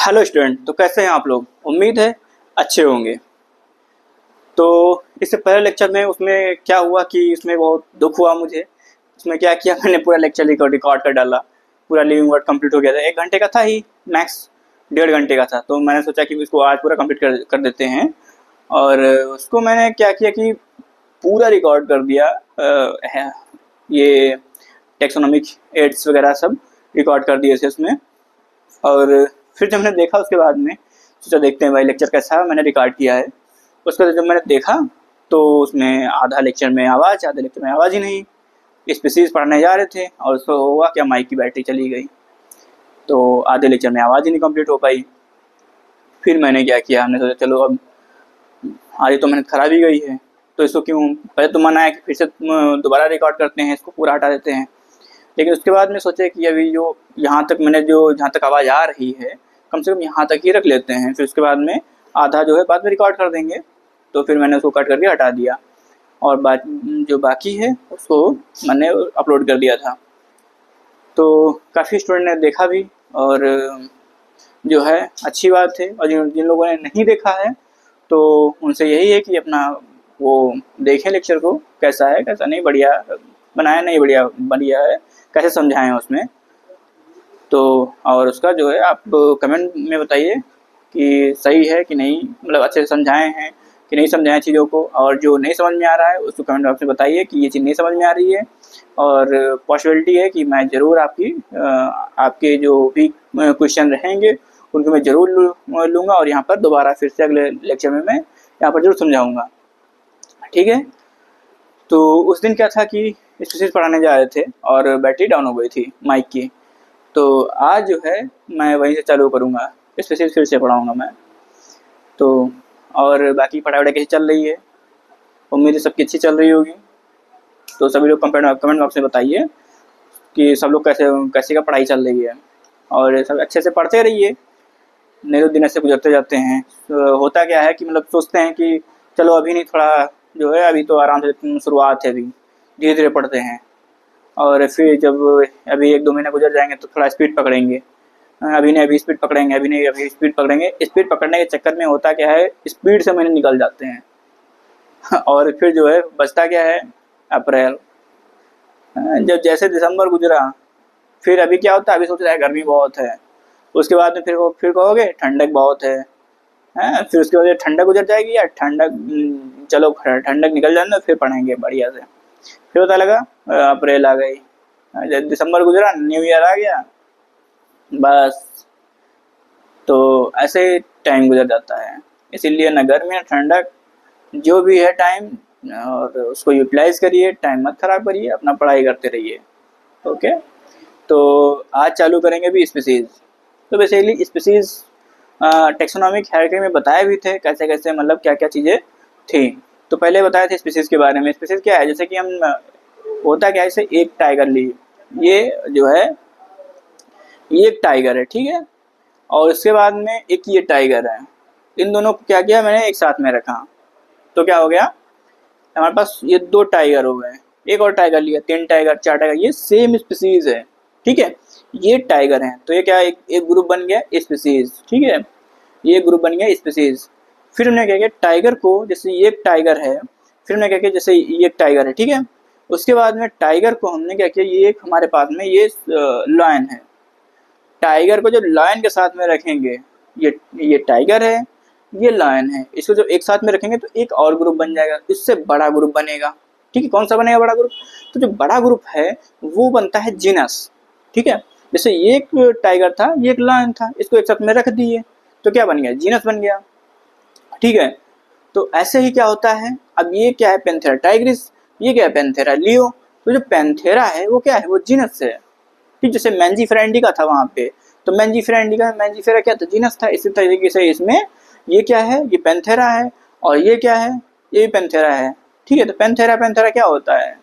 Hello student, तो कैसे हैं आप लोग। उम्मीद है अच्छे होंगे। तो इससे पहले लेक्चर में उसमें क्या हुआ कि इसमें बहुत दुख हुआ मुझे। उसमें क्या किया, मैंने पूरा लेक्चर रिकॉर्ड कर डाला। पूरा लिविंग वर्ड कंप्लीट हो गया था। 1 घंटे का था ही मैक्स, 1.5 घंटे का था। तो मैंने सोचा कि इसको आज पूरा कंप्लीट कर देते हैं। और उसको मैंने क्या किया कि पूरा रिकॉर्ड कर दिया। ये टेक्सोनॉमिक एड्स वगैरह सब रिकॉर्ड कर दिए थे उसमें। और फिर जब मैंने देखा उसके बाद में सोचा देखते हैं भाई लेक्चर कैसा है, मैंने रिकॉर्ड किया है। उसके बाद जब मैंने देखा तो उसमें आधा लेक्चर में आवाज़, आधे लेक्चर में आवाज़ ही नहीं। स्पीसीज पढ़ने जा रहे थे और उसको हुआ क्या, माइक की बैटरी चली गई। तो आधे लेक्चर में आवाज़ ही नहीं कंप्लीट हो पाई। फिर मैंने क्या किया, हमने सोचा चलो अब आधी तो मेहनत खराब ही गई है, तो इसको क्यों, पहले तो मन आया कि फिर से दोबारा रिकॉर्ड करते हैं, इसको पूरा हटा देते हैं। लेकिन उसके बाद में सोचे कि अभी जो यहाँ तक मैंने जो जहाँ तक आवाज़ आ रही है कम से कम यहाँ तक ही रख लेते हैं, फिर उसके बाद में आधा जो है बाद में रिकॉर्ड कर देंगे। तो फिर मैंने उसको कट करके हटा दिया और जो बाकी है उसको मैंने अपलोड कर दिया था। तो काफ़ी स्टूडेंट ने देखा भी और जो है अच्छी बात है। और जिन लोगों ने नहीं देखा है तो उनसे यही है कि अपना वो देखें लेक्चर को, कैसा है कैसा नहीं, बढ़िया बनाया नहीं बढ़िया बढ़िया है, कैसे समझाएं उसमें। तो और उसका जो है आप कमेंट में बताइए कि सही है कि नहीं, मतलब अच्छे से समझाए हैं कि नहीं समझाएं चीज़ों को। और जो नहीं समझ में आ रहा है उसको कमेंट बॉक्स में बताइए कि ये चीज़ नहीं समझ में आ रही है। और पॉसिबिलिटी है कि मैं ज़रूर आपके जो भी क्वेश्चन रहेंगे उनको मैं ज़रूर लूँगा और यहाँ पर दोबारा फिर से अगले लेक्चर में मैं यहाँ पर ज़रूर समझाऊँगा। ठीक है। तो उस दिन क्या था कि स्पीसीज पढ़ाने जा रहे थे और बैटरी डाउन हो गई थी माइक की। तो आज जो है मैं वहीं से चालू करूँगा, स्पीसीज फिर से पढ़ाऊँगा मैं। तो और बाकी पढ़ाई कैसी चल रही है, उम्मीद है सबकी अच्छी चल रही होगी। तो सभी लोग कमेंट बॉक्स में बताइए कि सब लोग कैसे का पढ़ाई चल रही है। और सब अच्छे से पढ़ते रहिए, नहीं तो दिन ऐसे गुजरते जाते हैं। तो होता क्या है कि मतलब सोचते हैं कि चलो अभी नहीं, थोड़ा जो है अभी तो आराम से शुरुआत है, अभी धीरे धीरे पढ़ते हैं। और फिर जब अभी 1-2 महीने गुजर जाएंगे तो थोड़ा स्पीड पकड़ेंगे, अभी नहीं अभी स्पीड पकड़ेंगे, अभी नहीं अभी स्पीड पकड़ेंगे। स्पीड पकड़ने के चक्कर में होता क्या है, स्पीड से महीने निकल जाते हैं और फिर जो है बचता क्या है, अप्रैल। जब जैसे दिसंबर गुजरा, फिर अभी क्या होता है, अभी सोच रहा है गर्मी बहुत है, उसके बाद में फिर कहोगे ठंडक बहुत है। फिर उसके बाद ठंडक गुजर जाएगी या ठंडक, चलो ठंडक निकल जाने फिर पढ़ेंगे बढ़िया से। फिर पता लगा अप्रैल आ गई, जब दिसंबर गुजरा न्यू ईयर आ गया, बस। तो ऐसे टाइम गुजर जाता है। इसीलिए न गर्मी न ठंडक, जो भी है टाइम, और उसको यूटिलाइज करिए, टाइम मत खराब करिए, अपना पढ़ाई करते रहिए। ओके। तो आज चालू करेंगे भी स्पीसीज। तो बेसिकली स्पीसीज टेक्सोनॉमिक हायरार्की में बताए भी थे कैसे कैसे, मतलब क्या क्या चीज़ें थी। तो पहले बताए थे स्पीसीज के बारे में। स्पीसीज क्या है, जैसे कि हम होता क्या है, जैसे एक टाइगर ली, ये जो है ये एक टाइगर है, ठीक है। और इसके बाद में एक ये टाइगर है, इन दोनों को क्या किया मैंने एक साथ में रखा, तो क्या हो गया, हमारे पास ये 2 टाइगर हो गए। एक और टाइगर लिया, 3 टाइगर 4 टाइगर, ये सेम स्पीसीज है, ठीक है। ये टाइगर हैं तो ये क्या एक ग्रुप बन गया स्पीसीज, ठीक है। ये ग्रुप बन गया स्पीसीज। फिर उन्होंने क्या किया, टाइगर को, जैसे ये एक टाइगर है, फिर उन्होंने क्या किया, जैसे ये एक टाइगर है, ठीक है। उसके बाद में टाइगर को हमने क्या किया, ये एक हमारे पास में ये लायन है, टाइगर को जो लायन के साथ में रखेंगे, ये टाइगर है, ये लायन है, इसको जब एक साथ में रखेंगे तो एक और ग्रुप बन जाएगा, इससे बड़ा ग्रुप बनेगा, ठीक है। कौन सा बनेगा बड़ा ग्रुप, तो जो बड़ा ग्रुप है वो बनता है जीनस, ठीक है। जैसे ये एक टाइगर था, ये एक लायन था, इसको एक साथ में रख दिए तो क्या बन गया, जीनस बन गया, ठीक है। तो ऐसे ही क्या होता है, अब ये क्या है, पैंथेरा टाइग्रिस, ये क्या है, पैंथेरा लियो। तो जो पैंथेरा है वो क्या है, वो जीनस है, ठीक। जैसे मैंजीफेरा इंडिका था वहाँ पे, तो मैंजीफेरा क्या था, जीनस था। इसी तरीके से इसमें ये क्या है, ये पैंथेरा है, और ये क्या है, ये भी पैंथेरा है, ठीक है। तो पैंथेरा क्या होता है,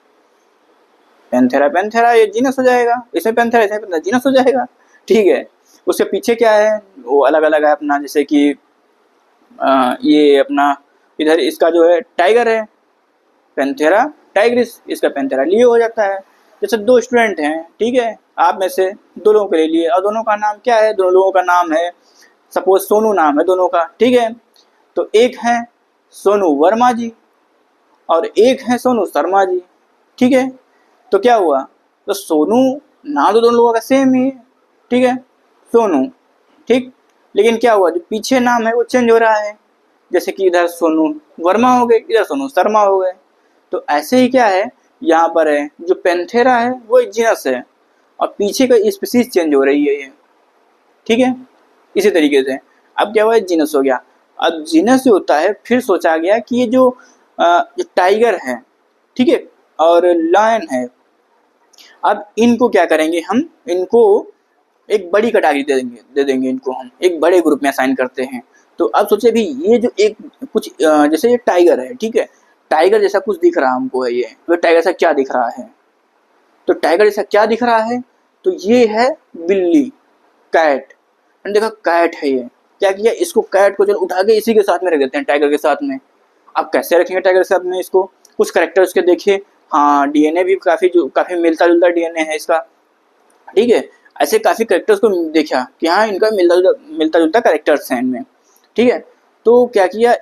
पैंथेरा ये जीनस हो जाएगा, इसमें पैंथेरा इसमें पैंथेरा जीनस हो जाएगा, ठीक है। उसके पीछे क्या है, वो अलग अलग है अपना, जैसे कि ये अपना इधर इसका जो है टाइगर है, पैंथेरा टाइग्रिस, इसका पैंथेरा लियो हो जाता है। जैसे 2 स्टूडेंट हैं, ठीक है, आप में से 2 लोगों को ले लिए और दोनों का नाम क्या है, दोनों लोगों का नाम है सपोज सोनू नाम है दोनों का, ठीक है। तो एक है सोनू वर्मा जी और एक है सोनू शर्मा जी, ठीक है। तो क्या हुआ, तो सोनू नाम तो दोनों लोगों का सेम ही है, ठीक है, सोनू, ठीक। लेकिन क्या हुआ, जो पीछे नाम है वो चेंज हो रहा है, जैसे कि इधर सोनू वर्मा हो गए, इधर सोनू शर्मा हो गए। तो ऐसे ही क्या है, यहाँ पर है जो पेंथेरा है वो एक जीनस है और पीछे का स्पीसीज चेंज हो रही है ये, ठीक है। इसी तरीके से अब क्या हुआ, जीनस हो गया। अब जीनस जो होता है, फिर सोचा गया कि ये जो टाइगर है, ठीक है, और लायन है, अब इनको क्या करेंगे, हम इनको एक बड़ी कैटेगरी दे देंगे इनको, हम एक बड़े ग्रुप में असाइन करते हैं। तो अब सोचे भी ये जो एक कुछ जैसे ये टाइगर है, ठीक है, टाइगर जैसा कुछ दिख रहा हमको है, ये तो टाइगर जैसा क्या दिख रहा है, तो टाइगर जैसा क्या दिख रहा है, तो ये है बिल्ली, कैट। मैंने देखा कैट है, ये क्या किया, इसको कैट को चलो उठा के इसी के साथ में रख देते हैं, टाइगर के साथ में। अब कैसे रखेंगे टाइगर के साथ में इसको, कुछ करेक्टर उसके देखे, हाँ डीएनए भी काफी मिलता जुलता डीएनए है इसका, ठीक है। ऐसे काफी करेक्टर्स को देखा कि हाँ इनका मिलता जुलता करेक्टर्स हैं इनमें, ठीक है। तो क्या किया,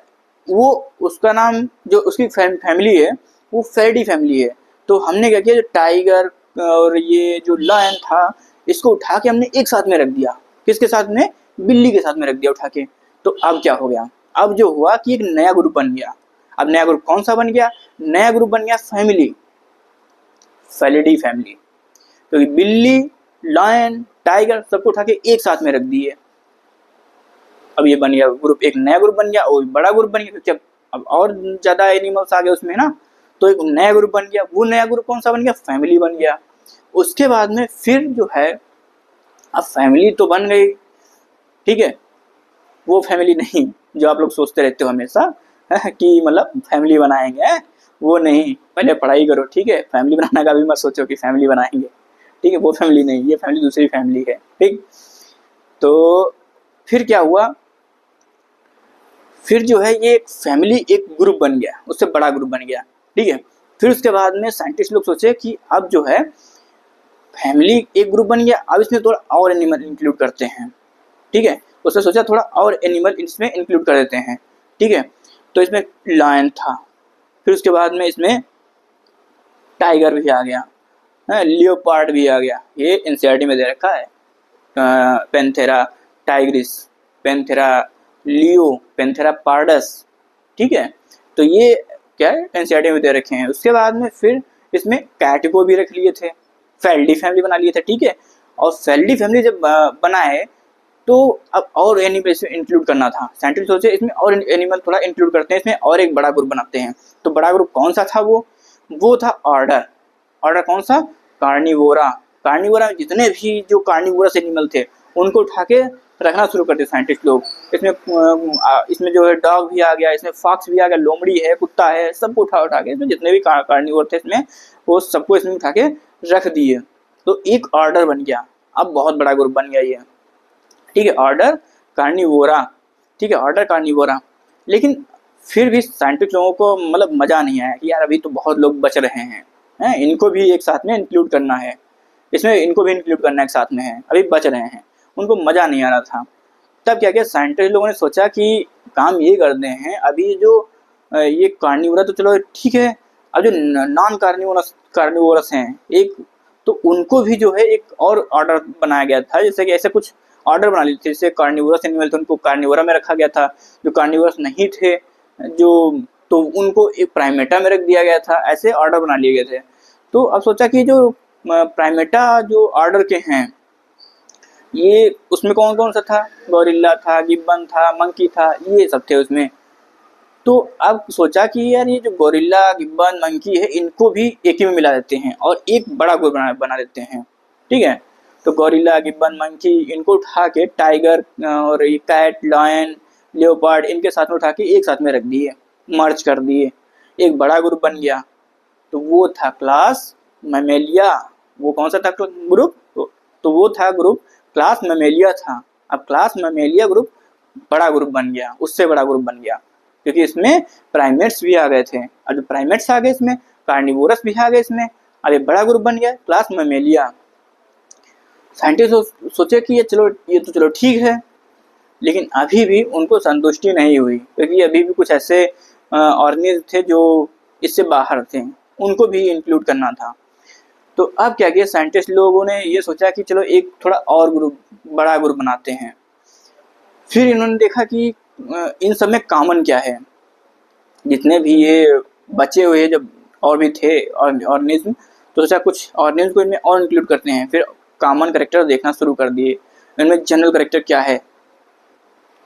वो उसका नाम जो उसकी फैमिली है वो फेरडी फैमिली है। तो हमने क्या किया, जो टाइगर और ये जो लायन था इसको उठा के हमने एक साथ में रख दिया, किसके साथ में, बिल्ली के साथ में रख दिया उठा के। तो अब क्या हो गया, अब जो हुआ कि एक नया ग्रुप बन गया। अब नया ग्रुप कौन सा बन गया, नया ग्रुप बन गया फैमिली, फेलिडी फैमिली। तो बिल्ली, लायन, टाइगर सबको उठा के एक साथ में रख दिए। अब ये बन गया ग्रुप, एक नया ग्रुप बन गया और बड़ा ग्रुप बन गया, क्योंकि अब और ज्यादा एनिमल्स आ गए उसमें ना, तो एक नया ग्रुप बन गया। वो नया ग्रुप कौन सा बन गया, फैमिली बन गया। उसके बाद में फिर जो है, अब फैमिली तो बन गई, ठीक है, वो फैमिली नहीं जो आप लोग सोचते रहते हो हमेशा कि मतलब फैमिली बनाएंगे, वो नहीं, पहले पढ़ाई करो, ठीक है। फैमिली बनाने का भी मत सोचो कि फैमिली बनाएंगे, ठीक है, वो फैमिली नहीं, ये फैमिली दूसरी फैमिली है, ठीक। तो फिर क्या हुआ, फिर जो है ये एक फैमिली एक ग्रुप बन गया, उससे बड़ा ग्रुप बन गया, ठीक है। फिर उसके बाद में साइंटिस्ट लोग सोचे कि अब जो है फैमिली एक ग्रुप बन गया, अब इसमें थोड़ा और एनिमल इंक्लूड करते हैं, ठीक है। उसने सोचा थोड़ा और एनिमल इसमें इंक्लूड कर देते हैं, ठीक है। तो इसमें लायन था, फिर उसके बाद में इसमें टाइगर भी आ गया, लियोपार्ड भी आ गया, ये एनसीईआरटी में दे रखा है, पेंथेरा टाइग्रिस, पेंथेरा लियो, पेंथेरा पार्डस, ठीक है। तो ये क्या है, एनसीईआरटी में दे रखे हैं। उसके बाद में फिर इसमें कैट को भी रख लिए थे, फेलिडी फैमिली बना लिए थे, ठीक है। और फेलिडी फैमिली जब बनाए तो अब और एनिमल इसमें इंक्लूड करना था, साइंटिस्ट सोचे इसमें और एनिमल थोड़ा इंक्लूड करते हैं, इसमें और एक बड़ा ग्रुप बनाते हैं। तो बड़ा ग्रुप कौन सा था, वो था ऑर्डर। ऑर्डर कौन सा, कार्निवोरा। कार्निवोरा में जितने भी जो कार्निवोरस एनिमल थे उनको उठा के रखना शुरू करते साइंटिस्ट लोग। इसमें जो है डॉग भी आ गया, इसमें फॉक्स भी आ गया, लोमड़ी है, कुत्ता है, सबको उठा के इसमें जितने भी कार्निवोर थे इसमें, वो सबको इसमें उठा के रख दिए। तो एक ऑर्डर बन गया, अब बहुत बड़ा ग्रुप बन गया ये, ठीक है, ऑर्डर कार्निवोरा, ठीक है, ऑर्डर कार्निवोरा। लेकिन फिर भी साइंटिस्ट लोगों को मतलब मजा नहीं आया कि यार अभी तो बहुत लोग बच रहे हैं, इनको भी एक साथ में इंक्लूड करना है, इसमें इनको भी इंक्लूड करना एक साथ में है, अभी बच रहे हैं, उनको मजा नहीं आ रहा था। तब क्या किया, साइंटिस्ट लोगों ने सोचा कि काम ये करते हैं, अभी जो ये कार्निवोरा तो चलो ठीक है, अब जो नॉन कार्निवोरस हैं एक, तो उनको भी जो है एक और ऑर्डर बनाया गया था, जैसे कि ऐसे कुछ ऑर्डर बना लिए थे, जैसे कार्निवोरस एनिमल थे उनको कार्निवोरा में रखा गया था, जो कार्निवोरस नहीं थे जो, तो उनको एक प्राइमेटा में रख दिया गया था, ऐसे ऑर्डर बना लिए गए थे। तो अब सोचा कि जो प्राइमेटा जो ऑर्डर के हैं, ये उसमें कौन कौन सा था, गोरिल्ला था, गिब्बन था, मंकी था, ये सब थे उसमें। तो अब सोचा कि यार ये जो गोरिल्ला, गिब्बन, मंकी है, इनको भी एक ही में मिला देते हैं और एक बड़ा ग्रुप बना देते हैं, ठीक है। तो गोरिल्ला, गिब्बन, मंकी इनको उठा के टाइगर और ये कैट, लायन, लियोपार्ड इनके साथ में उठा के एक साथ में रख दिए, मर्ज कर दिए, एक बड़ा ग्रुप बन गया। तो वो था क्लास मैमेलिया। वो कौन सा था ग्रुप, तो वो था ग्रुप क्लास मैमेलिया था। अब क्लास मैमेलिया ग्रुप बड़ा ग्रुप बन गया, उससे बड़ा ग्रुप बन गया, क्योंकि इसमें प्राइमेट्स भी आ गए थे, और जो प्राइमेट्स आ गए इसमें, कार्निवोरस भी आ गए इसमें, अब ये बड़ा ग्रुप बन गया क्लास मैमेलिया। साइंटिस्ट सोचे कि ये तो चलो ठीक है, लेकिन अभी भी उनको संतुष्टि नहीं हुई, क्योंकि अभी भी कुछ ऐसे ऑर्गेनिज्म थे जो इससे बाहर थे, उनको भी इंक्लूड करना था। तो अब क्या किया साइंटिस्ट लोगों ने ये सोचा कि चलो एक थोड़ा और ग्रुप, बड़ा ग्रुप बनाते हैं। फिर इन्होंने देखा कि इन सब में कॉमन क्या है, जितने भी ये बचे हुए जब और भी थे ऑर्गेनिज्म, तो सोचा कुछ ऑर्गेनिज्म को इनमें और इंक्लूड करते हैं। फिर कॉमन कैरेक्टर देखना शुरू कर दिए, इनमें जनरल कैरेक्टर क्या है।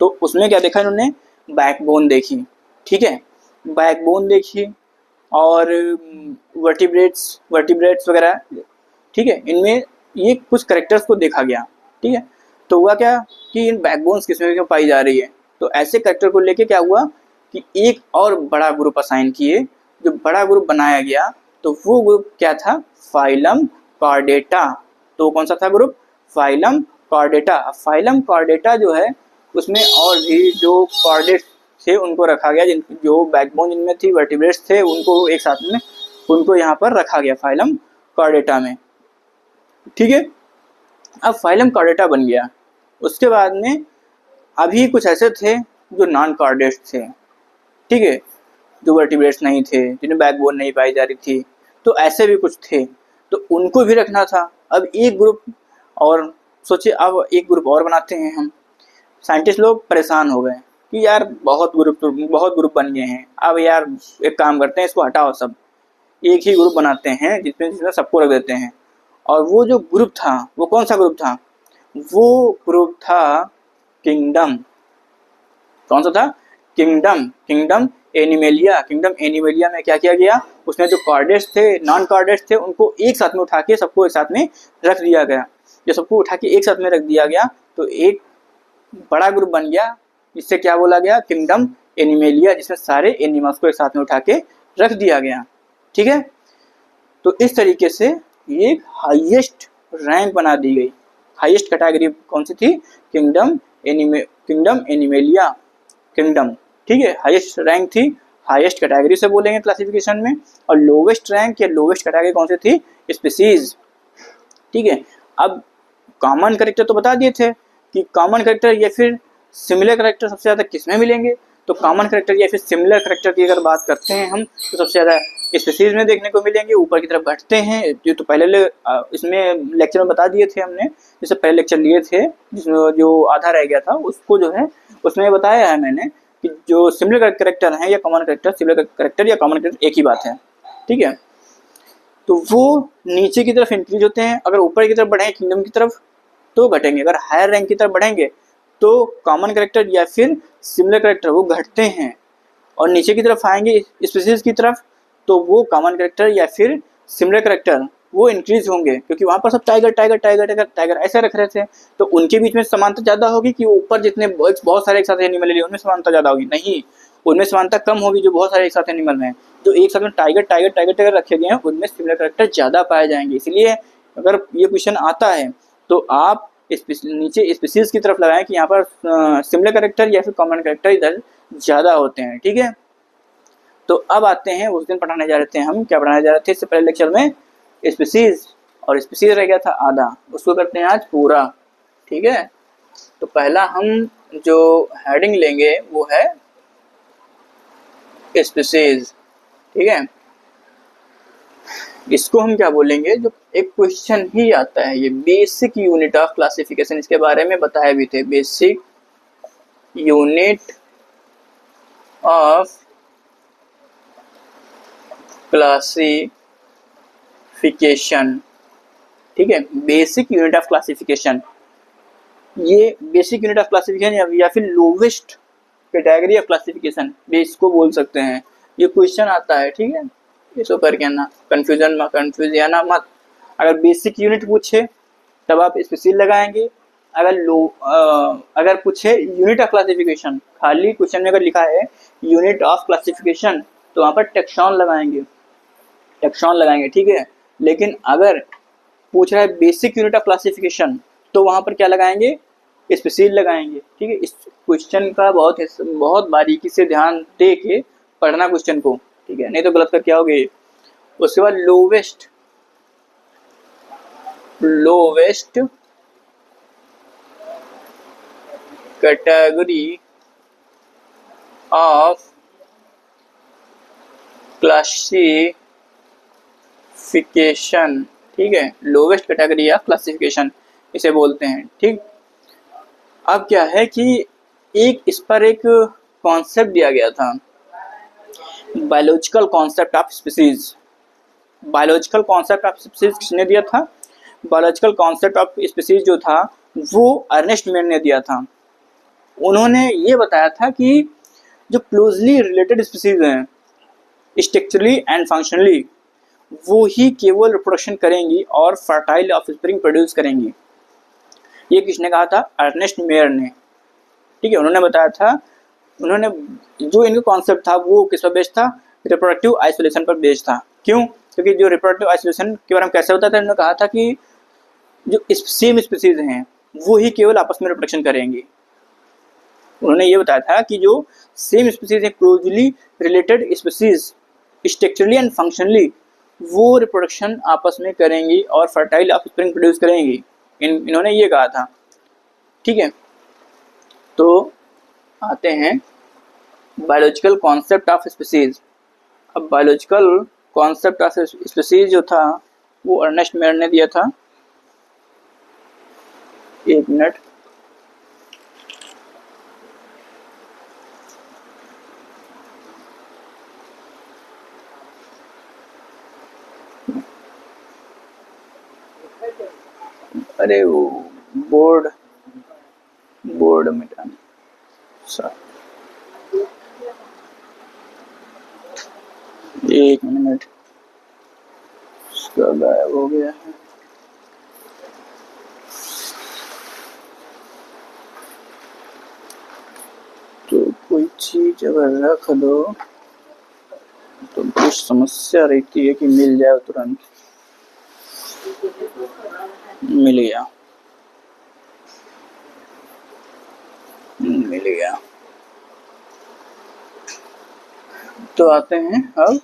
तो उसमें क्या देखा इन्होंने, बैकबोन देखी, ठीक है, बैकबोन देखी और वर्टिब्रेट्स वगैरह, ठीक है, इनमें ये कुछ कैरेक्टर्स को देखा गया, ठीक है। तो हुआ क्या कि इन बैकबोन्स किसमें क्यों पाई जा रही है, तो ऐसे कैरेक्टर को लेके क्या हुआ कि एक और बड़ा ग्रुप असाइन किए। जो बड़ा ग्रुप बनाया गया तो वो ग्रुप क्या था, फाइलम कॉर्डेटा। तो कौन सा था group, phylum Chordata. Phylum Chordata जो है उसमें और भी जो कॉर्डेट थे उनको रखा गया, जो बैकबोन जिनमें थी, वर्टिब्रेट्स थे, उनको एक साथ में उनको यहाँ पर रखा गया फाइलम कॉर्डेटा में, ठीक है। अब फाइलम कॉर्डेटा बन गया। उसके बाद में अभी कुछ ऐसे थे जो नॉन कॉर्डेट्स थे, ठीक है, जो वर्टिब्रेट्स नहीं थे, जिन्हें बैकबोन नहीं पाई जा रही थी, तो ऐसे भी कुछ थे, तो उनको भी रखना था। अब एक ग्रुप और सोचे, अब एक ग्रुप और बनाते हैं हम। साइंटिस्ट लोग परेशान हो गए कि यार बहुत ग्रुप बन गए हैं, अब यार एक काम करते हैं, इसको हटाओ, सब एक ही ग्रुप बनाते हैं जिसमें सबको रख देते हैं। और वो जो ग्रुप था वो कौन सा ग्रुप था, वो ग्रुप था किंगडम। कौन सा था, किंगडम एनिमेलिया। किंगडम एनिमेलिया में क्या किया गया, उसमें जो कॉर्डेट्स थे, नॉन कॉर्डेट्स थे, उनको एक साथ में उठा के सबको एक साथ में रख दिया गया। जब सबको उठा के एक साथ में रख दिया गया तो एक बड़ा ग्रुप बन गया, जिससे क्या बोला गया, किंगडम एनिमेलिया, जिसमें सारे एनिमल्स को एक साथ में उठा के रख दिया गया, ठीक है। तो इस तरीके से ये हाईएस्ट रैंक बना दी गई। हाईएस्ट कैटेगरी कौन सी थी, किंगडम एनिमेलिया, किंगडम, ठीक है, हाईएस्ट रैंक थी। हाईएस्ट कैटेगरी से बोलेंगे क्लासिफिकेशन में। और लोवेस्ट रैंक या लोवेस्ट कैटेगरी कौन सी थी, स्पीसीज, ठीक है। अब कॉमन कैरेक्टर तो बता दिए थे कि कॉमन कैरेक्टर या फिर सिमिलर कैरेक्टर सबसे ज़्यादा किसमें मिलेंगे, तो कॉमन कैरेक्टर या फिर सिमिलर कैरेक्टर की अगर बात करते हैं हम तो सबसे ज़्यादा स्पीसीज में देखने को मिलेंगे। ऊपर की तरफ बढ़ते हैं, जो तो पहले इसमें लेक्चर में बता दिए थे हमने, जैसे पहले लेक्चर लिए थे जिसमें जो आधा रह गया था उसको जो है उसमें बताया है मैंने कि जो सिमिलर कैरेक्टर हैं या कॉमन कैरेक्टर, सिमिलर कैरेक्टर या कॉमन कैरेक्टर एक ही बात है, ठीक है। तो वो नीचे की तरफ इंक्रीज होते हैं, अगर ऊपर की तरफ बढ़ें किंगडम की तरफ तो घटेंगे, अगर हायर रैंक की तरफ बढ़ेंगे तो कॉमन कैरेक्टर या फिर सिमिलर कैरेक्टर वो घटते हैं। और नीचे की तरफ आएंगे स्पीसीज की तरफ तो वो कॉमन कैरेक्टर या फिर सिमिलर कैरेक्टर वो इंक्रीज होंगे, क्योंकि वहाँ पर सब tiger tiger tiger tiger tiger ऐसे रख रहे थे, तो उनके बीच में समानता ज़्यादा होगी कि ऊपर जितने बहुत सारे एक साथ एनिमल है उनमें समानता ज़्यादा होगी, नहीं, उनमें समानता कम होगी जो बहुत सारे एक साथ एनिमल हैं। जो एक साथ में टाइगर टाइगर टाइगर टाइगर रखे गए हैं उनमें सिमिलर कैरेक्टर ज़्यादा पाए जाएंगे। इसलिए अगर ये क्वेश्चन आता है तो आप नीचे स्पीसीज की तरफ लगाएं कि यहाँ पर सिमिलर कैरेक्टर या फिर कॉमन कैरेक्टर इधर ज़्यादा होते हैं, ठीक है। तो अब आते हैं, उस दिन पढ़ाने जा रहे थे हम, क्या पढ़ाने जा रहे थे इससे पहले लेक्चर में, स्पीसीज, और स्पीसीज रह गया था आधा, उसको करते हैं आज पूरा, ठीक है। तो पहला हम जो हेडिंग लेंगे वो है स्पीसीज, ठीक है। इसको हम क्या बोलेंगे, जो एक क्वेश्चन ही आता है, ये बेसिक यूनिट ऑफ क्लासिफिकेशन, इसके बारे में बताए भी थे, बेसिक यूनिट ऑफ क्लासिफिकेशन, ठीक है, बेसिक यूनिट ऑफ क्लासिफिकेशन। ये बेसिक यूनिट ऑफ क्लासिफिकेशन या फिर लोवेस्ट कैटेगरी ऑफ क्लासिफिकेशन भी इसको बोल सकते हैं। ये क्वेश्चन आता है, ठीक है, इसको करके ना कंफ्यूज ना मत। अगर बेसिक यूनिट पूछे तब आप स्पेसिफिक लगाएंगे, अगर पूछे यूनिट ऑफ क्लासिफिकेशन, खाली क्वेश्चन में अगर लिखा है यूनिट ऑफ क्लासिफिकेशन तो वहाँ पर टैक्सॉन लगाएंगे, ठीक है। लेकिन अगर पूछ रहा है बेसिक यूनिट ऑफ क्लासिफिकेशन तो वहाँ पर क्या लगाएंगे, स्पेसिफिक लगाएंगे, ठीक है। इस क्वेश्चन का बहुत बारीकी से ध्यान दे के पढ़ना क्वेश्चन को, ठीक है, नहीं तो गलत कर क्या होगे। उसके बाद लोवेस्ट कैटेगरी ऑफ क्लासिफिकेशन, ठीक है, लोवेस्ट कैटेगरी ऑफ क्लासिफिकेशन इसे बोलते हैं। ठीक, अब क्या है कि इस पर एक कॉन्सेप्ट दिया गया था, biological concept of species. Biological concept of species किसने दिया था? बायोलॉजिकल कॉन्सेप्ट ऑफ स्पीसीज जो था वो अर्नेस्ट मेयर ने दिया था। उन्होंने ये बताया था कि जो क्लोजली रिलेटेड स्पीसीज हैं स्ट्रक्चरली एंड फंक्शनली, वो ही केवल रिप्रोडक्शन करेंगी और फर्टाइल ऑफस्प्रिंग प्रोड्यूस करेंगी। ये किसने कहा था? अर्नेस्ट मेयर ने। ठीक है, उन्होंने बताया था, उन्होंने जो इनका कॉन्सेप्ट था वो किस पर बेस्ड था? रिप्रोडक्टिव आइसोलेशन पर बेस्ड था। क्यों? क्योंकि जो रिप्रोडक्टिव आइसोलेशन के बारे में कैसे होता था, उन्होंने कहा था कि जो सेम स्पीसीज हैं वो ही केवल आपस में रिप्रोडक्शन करेंगी। उन्होंने ये बताया था कि जो सेम स्पीसीज हैं, closely related species structurally and functionally, वो रिप्रोडक्शन आपस में करेंगी और फर्टाइल ऑफस्प्रिंग प्रोड्यूस करेंगी। इन्होंने ये कहा था। ठीक है, तो आते हैं बायोलॉजिकल कॉन्सेप्ट ऑफ स्पीसीज। अब बायोलॉजिकल कॉन्सेप्ट ऑफ स्पीसीज जो था वो अर्नेस्ट मेयर ने दिया था। एक मिनट, अरे वो बोर्ड मिटाना, एक मिनट, इसका गायब हो गया है। तो कोई चीज अगर रख दो तो कुछ समस्या रहती है कि मिल जाए तुरंत। मिल गया। तो आते हैं अब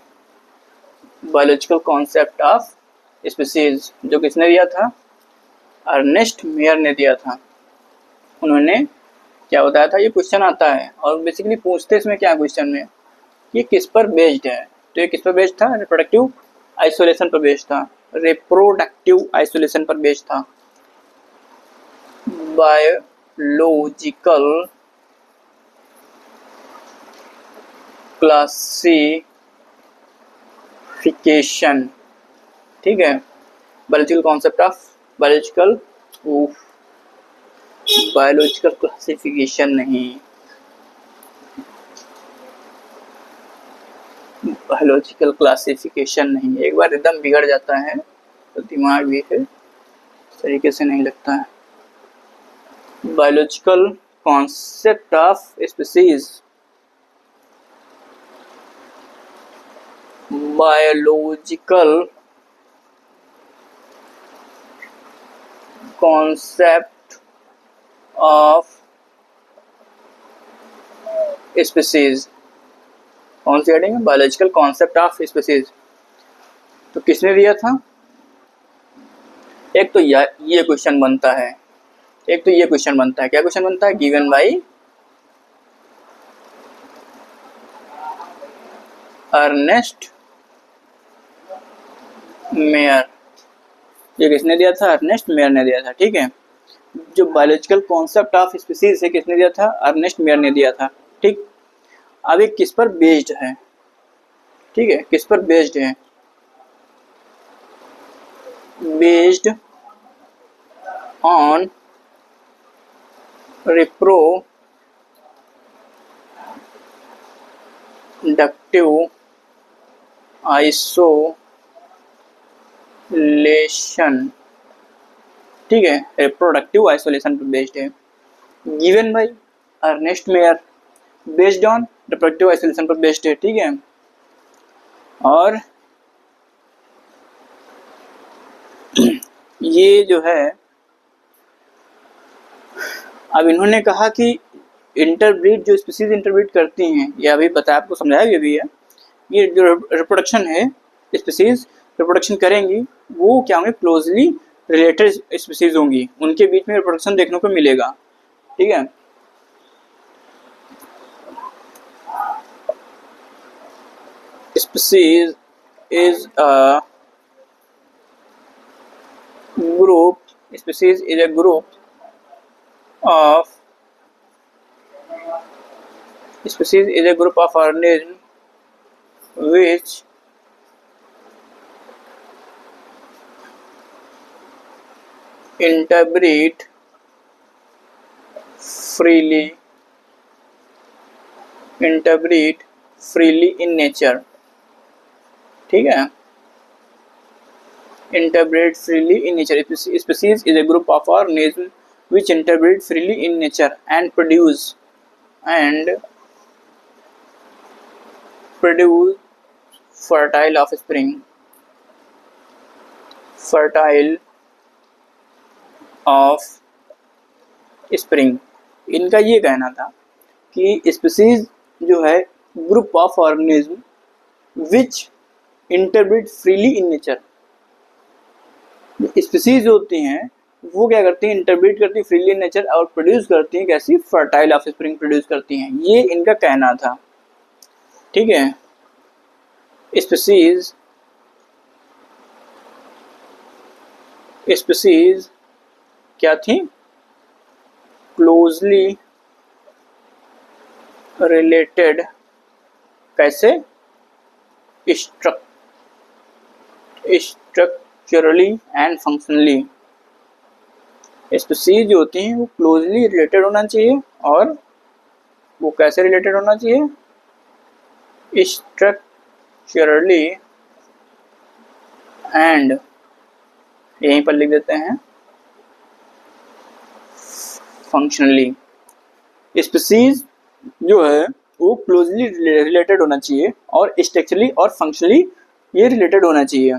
बायोलॉजिकल कॉन्सेप्ट ऑफ स्पीसीज, जो किसने दिया था? अर्नेस्ट मेयर ने दिया था। उन्होंने क्या बताया था? ये क्वेश्चन आता है और बेसिकली पूछते इसमें क्या क्वेश्चन में, ये किस पर बेस्ड है? तो ये किस पर बेस्ड था? रिप्रोडक्टिव आइसोलेशन पर बेस्ड था। रिप्रोडक्टिव आइसोलेशन पर बेस्ड था। बायोलॉजिकल क्लासिफिकेशन, ठीक है, biological concept of biological classification नहीं, बायोलॉजिकल क्लासिफिकेशन नहीं। एक बार एकदम बिगड़ जाता है तो दिमाग भी फिर तरीके से नहीं लगता है। Biological concept of species, biological concept of species, कौन सी हेडिंग है? Biological concept of species. तो किसने दिया था? एक तो ये क्वेश्चन बनता है, एक तो ये क्वेश्चन बनता है। क्या क्वेश्चन बनता है? Given by Ernst Mayr. ये किसने दिया था? अर्नेस्ट मेयर ने दिया था। ठीक है, जो बायोलॉजिकल कॉन्सेप्ट ऑफ स्पीसीज है किसने दिया था? अर्नेस्ट मेयर ने दिया था। ठीक, अब ये किस पर बेस्ड है? ठीक है, किस पर बेस्ड है? Based on reproductive isolation. ठीक है, रिप्रोडक्टिव आइसोलेशन पर बेस्ड है। Given by Ernst Mayr, based on reproductive isolation पर बेस्ड है। ठीक है, और ये जो है, अब इन्होंने कहा कि इंटरब्रीड, जो स्पीसीज इंटरब्रीड करती हैं, ये अभी बताया, आपको समझाया भी है, ये जो रिप्रोडक्शन है, स्पीसीज रिप्रोडक्शन करेंगी, वो क्या होंगे? क्लोजली रिलेटेड स्पीसीज होंगी, उनके बीच में रिप्रोडक्शन देखने को मिलेगा। ठीक है, species is a group species is a group of organisms which interbreed freely in nature. ठीक है, interbreed freely in nature. Species is a group of organisms which interbreed freely in nature and produce fertile offspring. इनका ये कहना था कि species जो है group of organism which interbreed freely in nature. Species होती हैं वो क्या करती हैं, इंटरब्रीड करती हैं फ्रीली इन नेचर और प्रोड्यूस करती हैं कैसी, फर्टाइल ऑफस्प्रिंग प्रोड्यूस करती हैं. ये इनका कहना था. ठीक है, स्पीसीज क्या थी, क्लोजली रिलेटेड. कैसे, स्ट्रक्चरली एंड फंक्शनली. स्पीसीज जो होती हैं वो क्लोजली रिलेटेड होना चाहिए और वो कैसे रिलेटेड होना चाहिए, स्ट्रक्चरली एंड यहीं पर लिख देते हैं फंक्शनली. स्पीसीज जो है वो क्लोजली रिलेटेड होना चाहिए और स्ट्रक्चरली और फंक्शनली ये रिलेटेड होना चाहिए,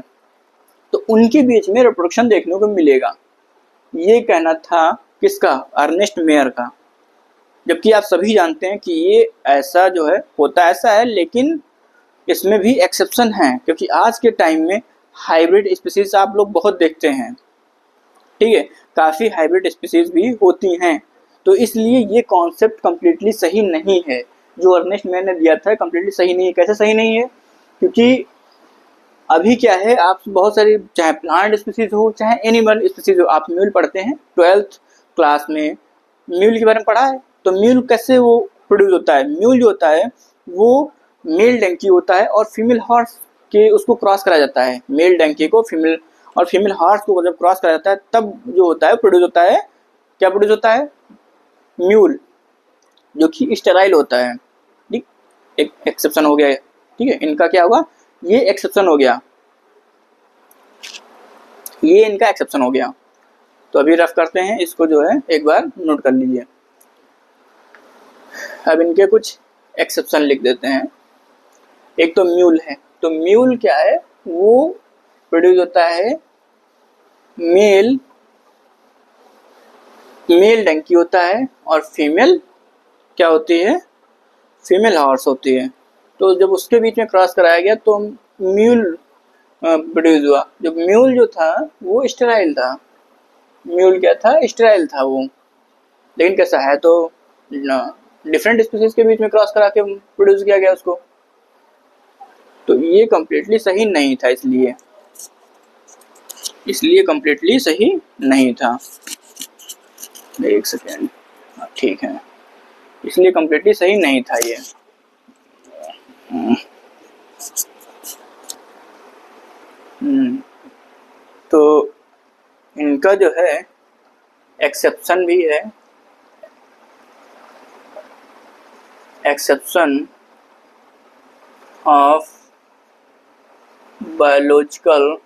तो उनके बीच में रिप्रोडक्शन देखने को मिलेगा. ये कहना था किसका, अर्नेस्ट मेयर का. जबकि आप सभी जानते हैं कि ये ऐसा जो है होता ऐसा है, लेकिन इसमें भी एक्सेप्शन हैं, क्योंकि आज के टाइम में हाइब्रिड स्पीसीज आप लोग बहुत देखते हैं. ठीक है, काफ़ी हाइब्रिड स्पीसीज भी होती हैं, तो इसलिए ये कॉन्सेप्ट कम्प्लीटली सही नहीं है. जो अर्नेस्ट मेयर ने दिया था कम्प्लीटली सही नहीं है. कैसे सही नहीं है, क्योंकि अभी क्या है, आप बहुत सारी चाहे प्लांट स्पीसीज हो चाहे एनिमल स्पीसीज हो, आप म्यूल पढ़ते हैं 12th क्लास में, म्यूल के बारे में पढ़ा है. तो म्यूल कैसे वो प्रोड्यूस होता है, म्यूल जो होता है वो मेल डंकी होता है और फीमेल हॉर्स के उसको क्रॉस करा जाता है. मेल डंकी को फीमेल और फीमेल हॉर्स को जब क्रॉस करा जाता है तब जो होता है प्रोड्यूस होता है, क्या प्रोड्यूस होता है, म्यूल, जो कि स्टेराइल होता है. ठीक, एक एक्सेप्शन हो गया. ठीक है, इनका क्या होगा, ये एक्सेप्शन हो गया, ये इनका एक्सेप्शन हो गया. तो अभी रफ करते हैं इसको, जो है एक बार नोट कर लीजिए. अब इनके कुछ एक्सेप्शन लिख देते हैं. एक तो म्यूल है, तो म्यूल क्या है, वो प्रोड्यूस होता है मेल डंकी होता है और फीमेल क्या होती है, फीमेल हॉर्स होती है. तो जब उसके बीच में क्रॉस कराया गया तो म्यूल प्रोड्यूस हुआ. जो म्यूल जो था वो स्टेराइल था. म्यूल क्या था, स्टेराइल था वो. लेकिन कैसा है, तो डिफरेंट स्पीसीज के बीच में क्रॉस करा के प्रोड्यूस किया गया उसको, तो ये कम्प्लीटली सही नहीं था. इसलिए कम्प्लीटली सही नहीं था. एक सेकेंड, ठीक है, इसलिए कम्प्लीटली सही नहीं था ये. तो इनका जो है एक्सेप्शन भी है. Exception of biological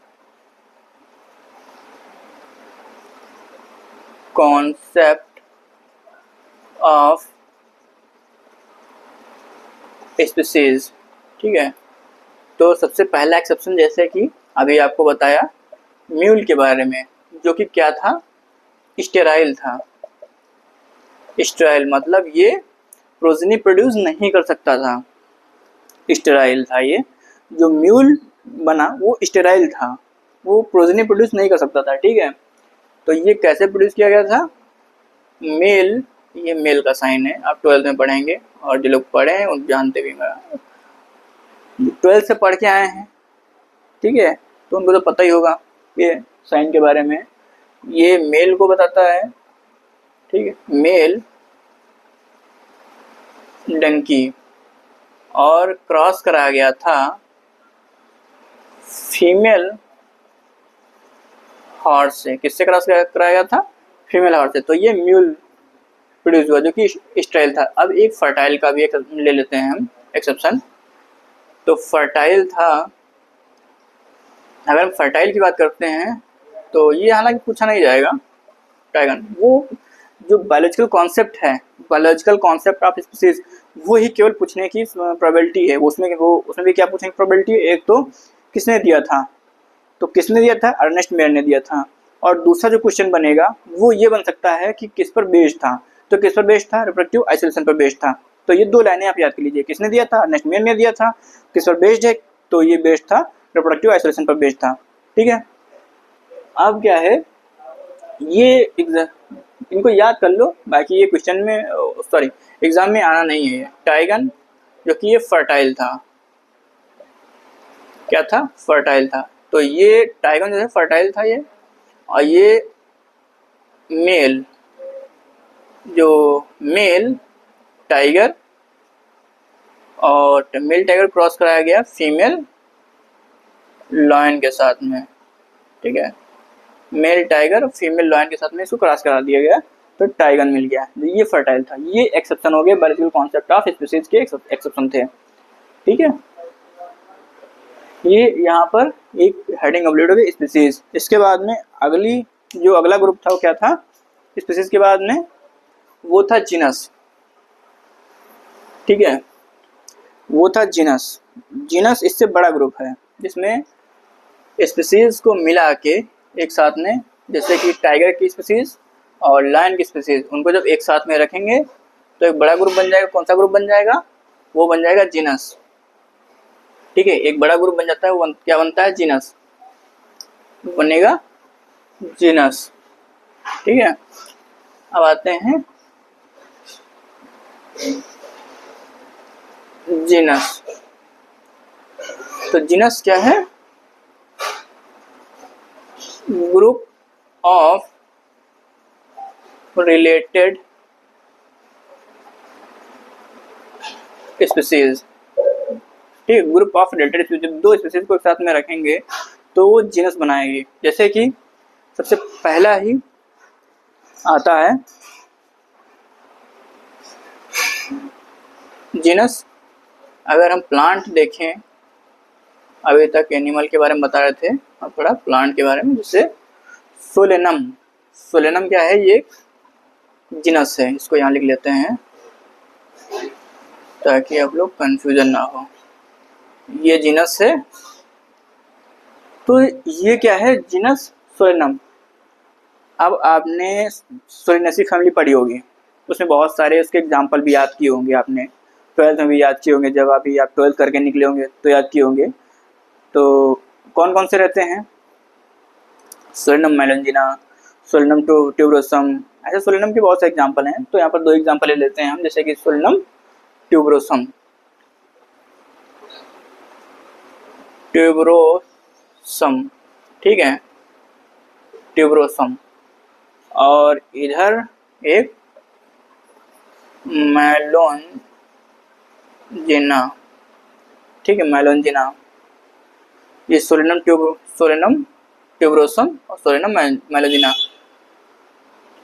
concept of species. ठीक है, तो सबसे पहला एक्सेप्शन जैसे कि अभी आपको बताया म्यूल के बारे में, जो कि क्या था, स्टेराइल था. स्टेराइल मतलब ये प्रोजेनी प्रोड्यूस नहीं कर सकता था, स्टेराइल था. ये जो म्यूल बना वो स्टेराइल था, वो प्रोजेनी प्रोड्यूस नहीं कर सकता था. ठीक है, तो ये कैसे प्रोड्यूस किया गया था, मेल, ये मेल का साइन है, आप 12th में पढ़ेंगे और जो लोग पढ़े हैं उन जानते भी. 12th से पढ़ के आए हैं, ठीक है, तो उनको तो पता ही होगा ये साइन के बारे में। ये मेल को बताता है, ठीक है, मेल डंकी, और क्रॉस कराया गया था फीमेल हॉर्स से। किससे क्रॉस कराया गया था? फीमेल हॉर्स से। तो ये म्यूल प्रोड्यूस हुआ जो कि स्टाइल था। अब एक फर्टाइल का भी एक ले लेते हैं हम एक्सेप्शन। तो फर्टाइल था, अगर हम फर्टाइल की बात करते हैं तो ये हालांकि पूछा नहीं जाएगा टाइगन, वो जो बायोलॉजिकल कॉन्सेप्ट है, बायोलॉजिकल कॉन्सेप्ट ऑफ स्पीसीज, वो ही केवल पूछने की प्रोबेबिलिटी है। उसमें भी क्या पूछने की प्रोबेबिलिटी है? एक तो किसने दिया था, तो किसने दिया था? अर्नेस्ट मेयर ने दिया था। और दूसरा जो क्वेश्चन बनेगा वो ये बन सकता है कि किस पर बेस्ड था। तो किस पर बेस्ड था? रिप्रोडक्टिव आइसोलेशन पर बेस्ड था। तो ये दो लाइनें आप याद कर लीजिए, किसने दिया था? अर्नेस्ट मेयर ने दिया था। किस पर बेस्ड है? तो ये बेस्ड था, रिप्रोडक्टिव आइसोलेशन पर बेस्ड था, ठीक है। अब क्या है, ये इनको याद कर लो, बाकी ये क्वेश्चन में सॉरी एग्जाम में आना नहीं है। टाइगन जो कि ये फर्टाइल था, क्या था? फर्टाइल था। तो ये टाइगन जो है फर्टाइल था ये, और ये मेल, जो मेल टाइगर, और मेल टाइगर क्रॉस कराया गया फीमेल लॉयन के साथ में, ठीक है। मेल टाइगर और फीमेल लॉयन के साथ में इसको क्रॉस करा दिया गया, तो टाइगन मिल गया। ये फर्टाइल था। ये एक्सेप्शन हो गए, बायोलॉजिकल कॉन्सेप्ट ऑफ स्पीसीज के एक्सेप्शन थे, ठीक है। ये यहाँ पर एक हेडिंग कंप्लीट हो गई स्पीसीज। इसके बाद में अगला ग्रुप था वो क्या था स्पीसीज के बाद में? वो था जीनस, ठीक है, वो था जीनस। जीनस इससे बड़ा ग्रुप है जिसमें स्पीसीज को मिला के एक साथ में, जैसे कि टाइगर की स्पीसीज और लायन की स्पीसीज, उनको जब एक साथ में रखेंगे तो एक बड़ा ग्रुप बन जाएगा। कौन सा ग्रुप बन जाएगा? वो बन जाएगा जीनस, ठीक है। एक बड़ा ग्रुप बन जाता है, वो क्या बनता है? जीनस बनेगा, जीनस, ठीक है। अब आते हैं जीनस। तो जीनस क्या है? ग्रुप ऑफ रिलेटेड स्पीसीज, ठीक है। ग्रुप ऑफ रिलेटेड स्पीसीज, दो स्पीसीज को एक साथ में रखेंगे तो वो जीनस बनाएगी। जैसे कि सबसे पहला ही आता है जीनस। अगर हम प्लांट देखें, अभी तक एनिमल के बारे में बता रहे थे, अब थोड़ा प्लांट के बारे में, जैसे सोलेनम। सोलेनम क्या है? ये जीनस है। इसको यहाँ लिख लेते हैं ताकि आप लोग कंफ्यूजन ना हो। ये जीनस है, तो ये क्या है? Genus Solanum. अब आपने सोलेनेसी फैमिली पढ़ी होगी, उसमें बहुत सारे उसके एग्जाम्पल भी याद किए होंगे आपने, 12th में भी याद किए होंगे, जब अभी आप 12th करके निकले होंगे तो याद किए होंगे। तो कौन कौन से रहते हैं? सोलेनम मेलंजिना, सोलेनम ट्यूबरोसम, ऐसे सोलेनम के बहुत से एग्जाम्पल हैं। तो यहाँ पर दो एग्जाम्पल ले लेते हैं हम, जैसे कि सोलेनम ट्यूबरोसम, ट्यूबरोसम, ठीक है, ट्यूबरोसम। और इधर एक मेलोंजिना, ठीक है, मेलोंजिना। ये सोलेनम ट्यूबरोसम और सोलेनम मेलोंजिना।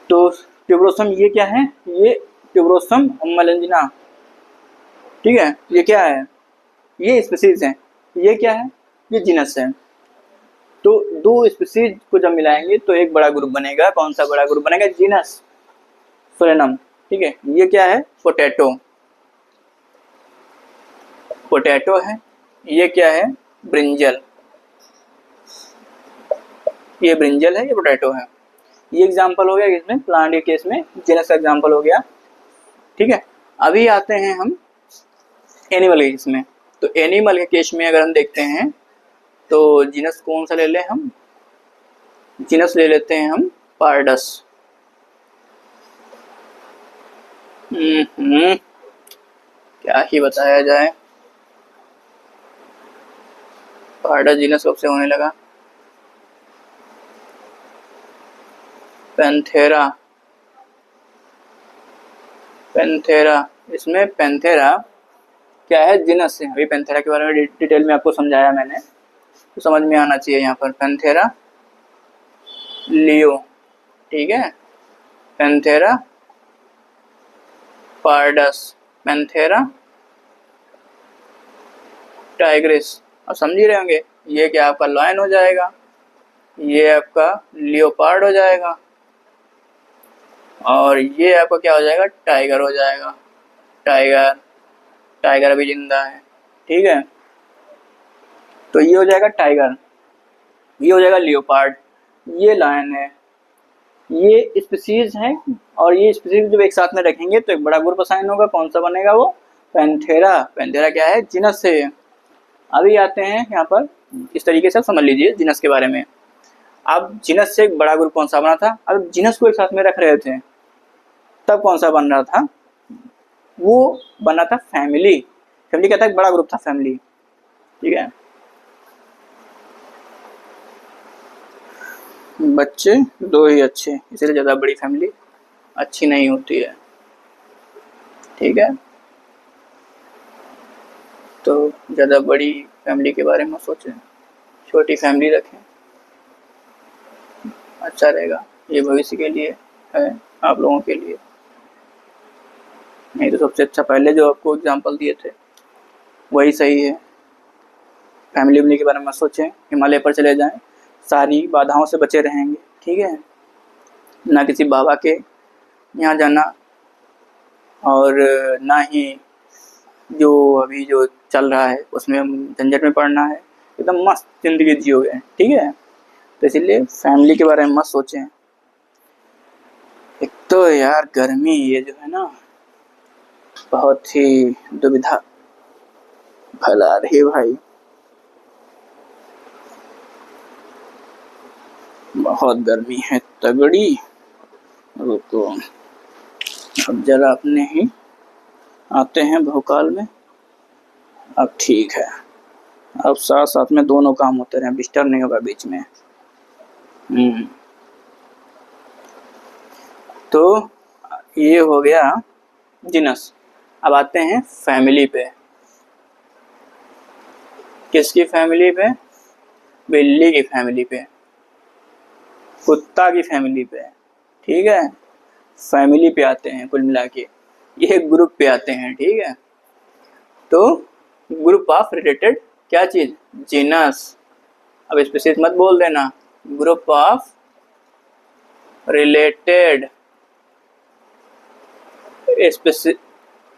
तो ट्यूबरोसम ये क्या है? ये ट्यूबरोसम और मेलोंजिना, ठीक है। ये क्या है? ये स्पीसीज हैं। ये क्या है? ये जीनस है। तो दो स्पीसीज को जब मिलाएंगे तो एक बड़ा ग्रुप बनेगा। कौन सा बड़ा ग्रुप बनेगा? जीनस सोलेनम, ठीक है। ये क्या है? पोटैटो, पोटैटो है। ये क्या है? ब्रिंजल, ये ब्रिंजल है, ये पोटैटो है। ये एग्जांपल हो गया इसमें, प्लांट के केस में जीनस का एग्जांपल हो गया, ठीक है। अभी आते हैं हम एनिमल के केस में। तो एनिमल के केस में अगर हम देखते हैं तो जीनस कौन सा ले लें हम? जीनस ले लेते हैं हम पार्डस। क्या ही बताया जाए। पार्डस जीनस कब से होने लगा? पैंथेरा, इसमें पैंथेरा क्या है? जीनस है। अभी पैंथेरा के बारे में डिटेल में आपको समझाया मैंने, तो समझ में आना चाहिए यहाँ पर। पैंथेरा लियो, ठीक है, पैंथेरा पार्डस, पैंथेरा टाइग्रिस। अब समझ ही रहे होंगे, ये क्या आपका लायन हो जाएगा, ये आपका लियोपार्ड हो जाएगा, और ये आपका क्या हो जाएगा? टाइगर हो जाएगा। टाइगर अभी जिंदा है, ठीक है। तो ये हो जाएगा टाइगर, ये हो जाएगा लियोपार्ड, ये लायन है, ये स्पीसीज है। और ये स्पीसीज जब एक साथ में रखेंगे तो एक बड़ा ग्रुप असाइन होगा। कौन सा बनेगा वो? पैंथेरा। पैंथेरा क्या है? जीनस है। अभी आते हैं यहाँ पर, इस तरीके से समझ लीजिए जीनस के बारे में। अब जीनस से एक बड़ा ग्रुप कौन सा बना था? अब जीनस को एक साथ में रख रहे थे तब कौन सा बन रहा था? वो बना था फैमिली। फैमिली क्या था? एक बड़ा ग्रुप था, फैमिली, ठीक है। बच्चे दो ही अच्छे, इसलिए ज़्यादा बड़ी फैमिली अच्छी नहीं होती है, ठीक है। तो ज़्यादा बड़ी फैमिली के बारे में सोचें, छोटी फैमिली रखें, अच्छा रहेगा। ये भविष्य के लिए है, आप लोगों के लिए। नहीं तो सबसे अच्छा पहले जो आपको एग्जांपल दिए थे वही सही है। फैमिली के बारे में सोचें, हिमालय पर चले जाएं, सारी बाधाओं से बचे रहेंगे, ठीक है। ना किसी बाबा के यहाँ जाना, और ना ही जो अभी जो चल रहा है उसमें झंझट में पड़ना है। एकदम मस्त जिंदगी जियोगे, ठीक है। तो इसीलिए फैमिली के बारे में मत सोचें। एक तो यार गर्मी ये जो है ना बहुत ही दुविधा फैला रही है भाई, बहुत गर्मी है तगड़ी। रुको, अब जरा अपने ही आते हैं भोकाल में। अब ठीक है, अब साथ साथ में दोनों काम होते रहे, डिस्टर्ब नहीं होगा बीच में। तो ये हो गया जीनस। अब आते हैं फैमिली पे। किसकी फैमिली पे? बिल्ली की फैमिली पे, कुत्ता की फैमिली पे, ठीक है। फैमिली पे आते हैं, कुल मिला के ये ग्रुप पे आते हैं, ठीक है। तो ग्रुप ऑफ रिलेटेड क्या चीज? जीनस। अब स्पीशीज मत बोल देना, ग्रुप ऑफ रिलेटेड स्पीशीज।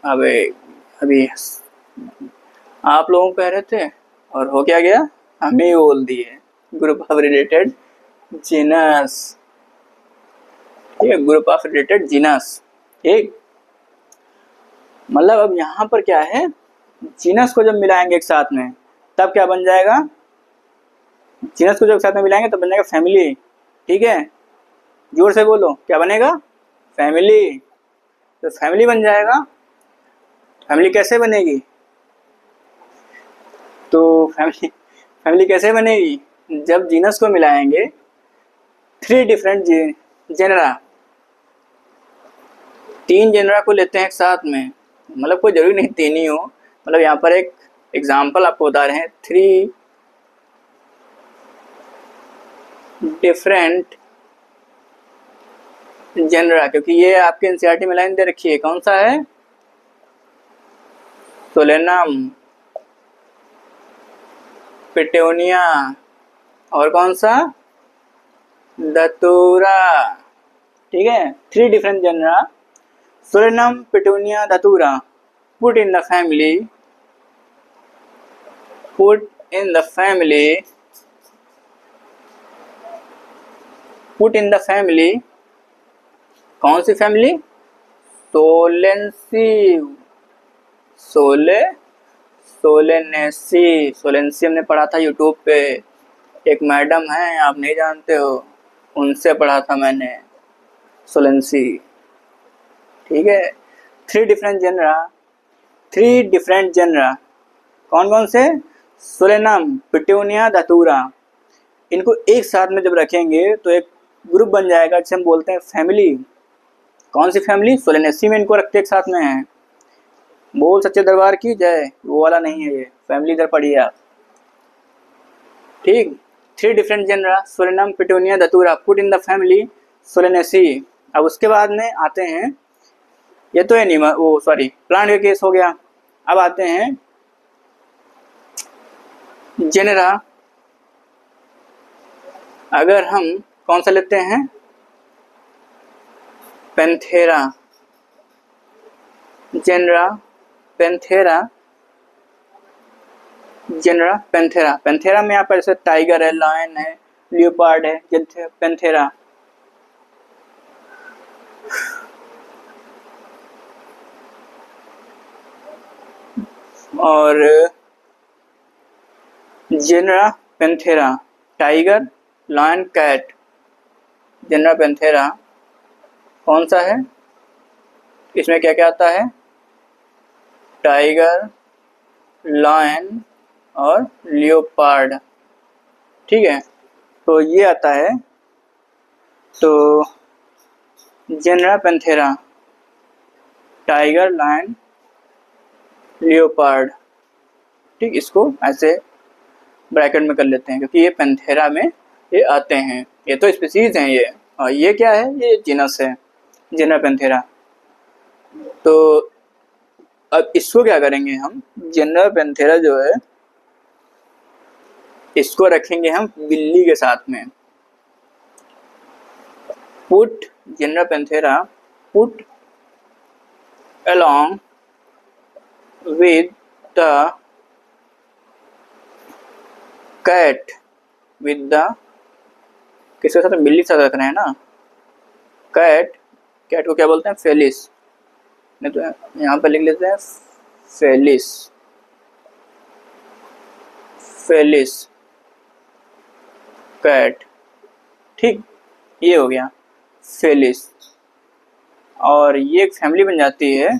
अभी आप लोगों कह रहे थे और हो क्या गया? हम ही बोल दिए, ग्रुप ऑफ रिलेटेड जीनस, ठीक है, ग्रुप ऑफ रिलेटेड जीनस, ठीक। मतलब अब यहाँ पर क्या है, जीनस को जब मिलाएंगे एक साथ में तब क्या बन जाएगा? जीनस को जब एक साथ में मिलाएंगे तब बन जाएगा फैमिली, ठीक है। जोर से बोलो, क्या बनेगा? फैमिली। तो फैमिली बन जाएगा। फैमिली कैसे बनेगी? तो फैमिली कैसे बनेगी? जब जीनस को मिलाएंगे 3 डिफरेंट जेनरा, 3 जेनरा को लेते हैं एक साथ में। मतलब कोई जरूरी नहीं 3 ही हो, मतलब यहाँ पर एक एग्जाम्पल आपको बता रहे हैं, 3 डिफरेंट जेनरा, क्योंकि ये आपके एनसीईआरटी में लाइन दे रखी है। कौन सा है? सोलेनम, पिटोनिया, और कौन सा? धतूरा, ठीक है। 3 डिफरेंट जेनरा, सोलेनम, पिटोनिया, धतूरा, put in the family put in the family कौन सी फैमिली? सोलेनेसी हमने पढ़ा था यूट्यूब पे, एक मैडम है, आप नहीं जानते हो, उनसे पढ़ा था मैंने, सोलेंसी, ठीक है। 3 डिफरेंट जेनरा कौन कौन से? सोलेनम, पिटूनिया, धतूरा, इनको एक साथ में जब रखेंगे तो एक ग्रुप बन जाएगा जिसे हम बोलते हैं फैमिली। कौन सी फैमिली? सोलेनेसी में इनको रखते एक साथ में है। बोल सच्चे दरबार की जय। वो वाला नहीं है ये, फैमिली इधर पढ़िए आप। ठीक, 3 डिफरेंट जेनरा सोलेनम, पिटूनिया, धतूरा put in the family Solanaceae. अब उसके बाद में आते हैं, ये तो एनिमल वो सॉरी प्लांट का केस हो गया। अब आते हैं जेनरा। अगर हम कौन सा लेते हैं? Panthera, genera Panthera, genera Panthera. Panthera में यहाँ पर जैसे टाइगर है, लायन है, लियोपार्ड है, पैंथेरा। और genera Panthera, tiger, lion, cat. Genera Panthera कौन सा है? इसमें क्या क्या आता है? टाइगर, लायन और लियोपार्ड। ठीक है, तो ये आता है। तो genera Panthera, tiger, lion, leopard. ठीक, इसको ऐसे ब्रैकेट में कर लेते हैं क्योंकि ये पैंथेरा में ये आते हैं। ये तो स्पीसीज हैं ये, और ये क्या है? ये जीनस है, जेनरा पैंथेरा। तो अब इसको क्या करेंगे हम? जेनरा पैंथेरा जो है इसको रखेंगे हम बिल्ली के साथ में। Put genera Panthera put along with the cat, with the किसके साथ? बिल्ली के साथ रख रहे हैं ना। कैट, कैट को क्या बोलते हैं? फेलिस। नहीं तो यहाँ पर लिख लेते हैं फेलिस, फेलिस कैट। ठीक, ये हो गया फेलिस। और ये एक फैमिली बन जाती है।